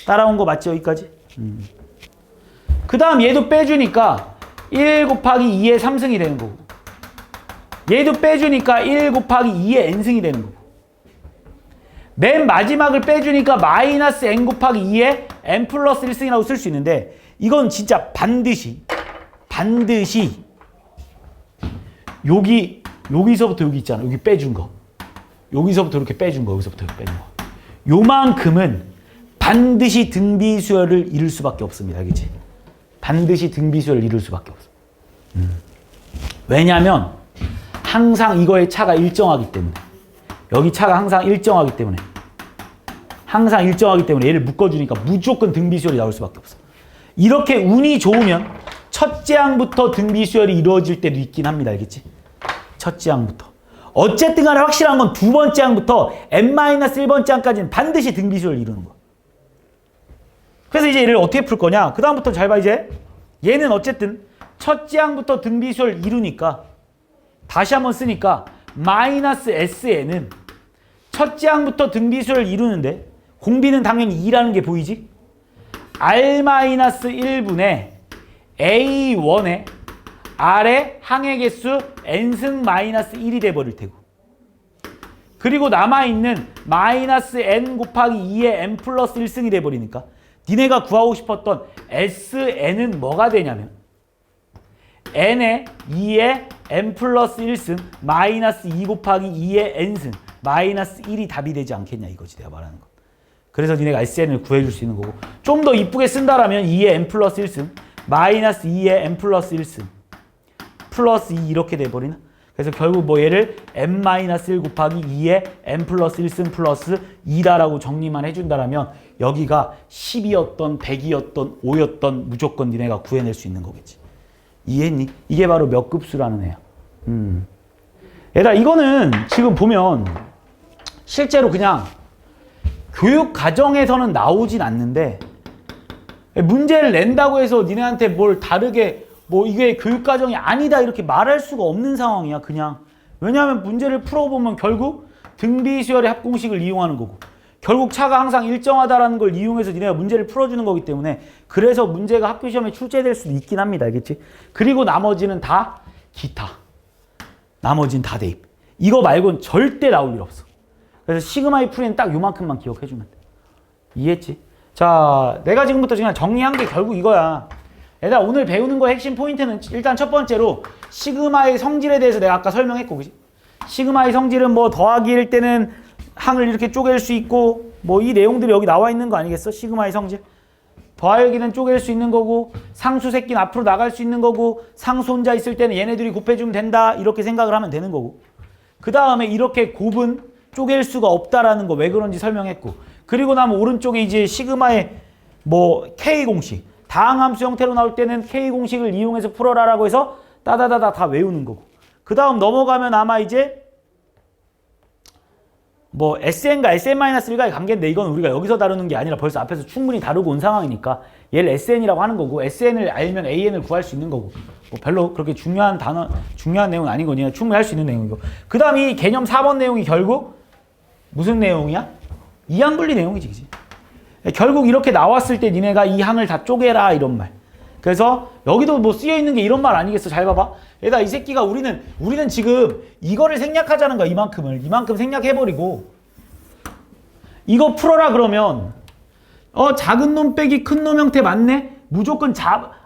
따라온 거 맞지, 여기까지? 그 다음 얘도 빼주니까 1 곱하기 2의 3승이 되는 거고, 얘도 빼주니까 1 곱하기 2의 n승이 되는 거고, 맨 마지막을 빼주니까 마이너스 n 곱하기 2의 n 플러스 1승이라고 쓸 수 있는데, 이건 진짜 반드시 여기서부터 여기 있잖아. 여기 빼준 거. 여기서부터 이렇게 빼준 거. 여기서부터 이렇게 빼준 거. 요만큼은 반드시 등비수열을 이룰 수밖에 없습니다. 알겠지? 반드시 등비수열을 이룰 수밖에 없어. 왜냐하면 항상 이거의 차가 일정하기 때문에. 여기 차가 항상 일정하기 때문에. 얘를 묶어주니까 무조건 등비수열이 나올 수밖에 없어. 이렇게 운이 좋으면 첫째 항부터 등비수열이 이루어질 때도 있긴 합니다. 알겠지? 첫째 항부터. 어쨌든 간에 확실한 건 두 번째 항부터 n-1번째 항까지는 반드시 등비수열을 이루는 거야. 그래서 이제 얘를 어떻게 풀 거냐? 그 다음부터 잘 봐, 이제. 얘는 어쨌든 첫째 항부터 등비수열 이루니까, 다시 한번 쓰니까, 마이너스 SN은 첫째 항부터 등비수열 이루는데, 공비는 당연히 2라는 게 보이지? R-1분의 A1의 R의 항의 개수 n승 마이너스 1이 돼버릴 테고, 그리고 남아있는 마이너스 n 곱하기 2의 n 플러스 1승이 돼버리니까 니네가 구하고 싶었던 SN은 뭐가 되냐면 n의 2의 n 플러스 1승 마이너스 2 곱하기 2의 n승 마이너스 1이 답이 되지 않겠냐, 이거지 내가 말하는 거. 그래서 니네가 SN을 구해줄 수 있는 거고, 좀 더 이쁘게 쓴다라면 2의 n 플러스 1승 마이너스 2의 n 플러스 1승 플러스 2 이렇게 돼버리나? 그래서 결국 뭐 얘를 n-1 곱하기 2의 n 플러스 1승 플러스 2다라고 정리만 해준다라면 여기가 10이었던 100이었던 5였던 무조건 니네가 구해낼 수 있는 거겠지. 이해했니? 이게 바로 몇 급수라는 애야. 얘들아, 이거는 지금 보면 실제로 그냥 교육 과정에서는 나오진 않는데, 문제를 낸다고 해서 니네한테 뭘 다르게 뭐 이게 교육 과정이 아니다 이렇게 말할 수가 없는 상황이야, 그냥. 왜냐하면 문제를 풀어보면 결국 등비수열의 합공식을 이용하는 거고, 결국 차가 항상 일정하다라는 걸 이용해서 니네가 문제를 풀어주는 거기 때문에, 그래서 문제가 학교 시험에 출제될 수도 있긴 합니다. 알겠지? 그리고 나머지는 다 기타. 나머지는 다 대입. 이거 말고는 절대 나올 일 없어. 그래서 시그마의 풀이는 딱 요만큼만 기억해주면 돼. 이해했지? 자, 내가 지금부터 그냥 정리한 게 결국 이거야. 얘들아, 오늘 배우는 거의 핵심 포인트는 일단 첫 번째로 시그마의 성질에 대해서 내가 아까 설명했고, 그지? 시그마의 성질은 뭐 더하기일 때는 항을 이렇게 쪼갤 수 있고, 뭐 이 내용들이 여기 나와 있는 거 아니겠어? 시그마의 성질. 더하기는 쪼갤 수 있는 거고, 상수 새끼는 앞으로 나갈 수 있는 거고, 상수 혼자 있을 때는 얘네들이 곱해주면 된다, 이렇게 생각을 하면 되는 거고, 그 다음에 이렇게 곱은 쪼갤 수가 없다라는 거 왜 그런지 설명했고, 그리고 나면 오른쪽에 이제 시그마의 뭐 K 공식, 다항함수 형태로 나올 때는 K 공식을 이용해서 풀어라라고 해서 따다다다 다 외우는 거고, 그 다음 넘어가면 아마 이제 뭐 SN과 SN-1과의 관계인데 이건 우리가 여기서 다루는 게 아니라 벌써 앞에서 충분히 다루고 온 상황이니까 얘를 SN이라고 하는 거고 SN을 알면 AN을 구할 수 있는 거고 뭐 별로 그렇게 중요한 내용은 아닌 거니 충분히 할 수 있는 내용이고 그 다음 이 개념 4번 내용이 결국 무슨 내용이야? 이항분리 내용이지 그치? 결국 이렇게 나왔을 때 니네가 이 항을 다 쪼개라 이런 말. 그래서 여기도 뭐 쓰여 있는 게 이런 말 아니겠어? 잘 봐봐. 얘다 이 새끼가 우리는 지금 이거를 생략하자는 거야. 이만큼 생략해버리고 이거 풀어라 그러면 작은 놈 빼기 큰 놈 형태 맞네? 무조건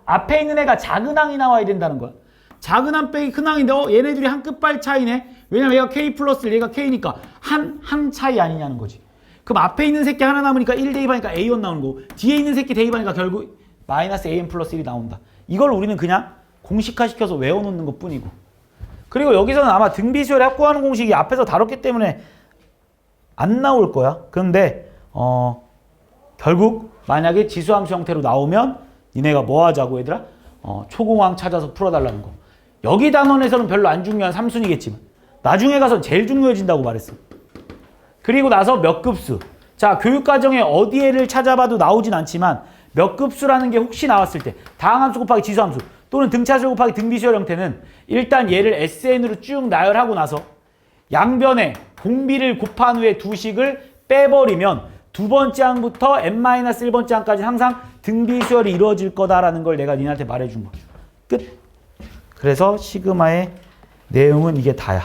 앞에 있는 애가 작은 항이 나와야 된다는 거야. 작은 항 빼기 큰 항인데 얘네들이 한 끝발 차이네? 왜냐면 얘가 K 플러스 얘가 K니까 한 차이 아니냐는 거지. 그럼 앞에 있는 새끼 하나 남으니까 1 대입하니까 A1 나오는 거고 뒤에 있는 새끼 대입하니까 결국 마이너스 AN 플러스 1이 나온다. 이걸 우리는 그냥 공식화 시켜서 외워놓는 것 뿐이고 그리고 여기서는 아마 등비수열에 확보하는 공식이 앞에서 다뤘기 때문에 안 나올 거야. 그런데 결국 만약에 지수함수 형태로 나오면 니네가 뭐 하자고 얘들아? 초공항 찾아서 풀어달라는 거. 여기 단원에서는 별로 안 중요한 삼순이겠지만 나중에 가서 제일 중요해진다고 말했어. 그리고 나서 몇 급수. 자, 교육과정에 어디에를 찾아봐도 나오진 않지만 몇 급수라는 게 혹시 나왔을 때 다항함수 곱하기 지수함수 또는 등차수 곱하기 등비수열 형태는 일단 얘를 SN으로 쭉 나열하고 나서 양변에 공비를 곱한 후에 두 식을 빼버리면 두 번째 항부터 n-1번째 항까지 항상 등비수열이 이루어질 거다라는 걸 내가 니네한테 말해준 거야. 끝. 그래서 시그마의 내용은 이게 다야.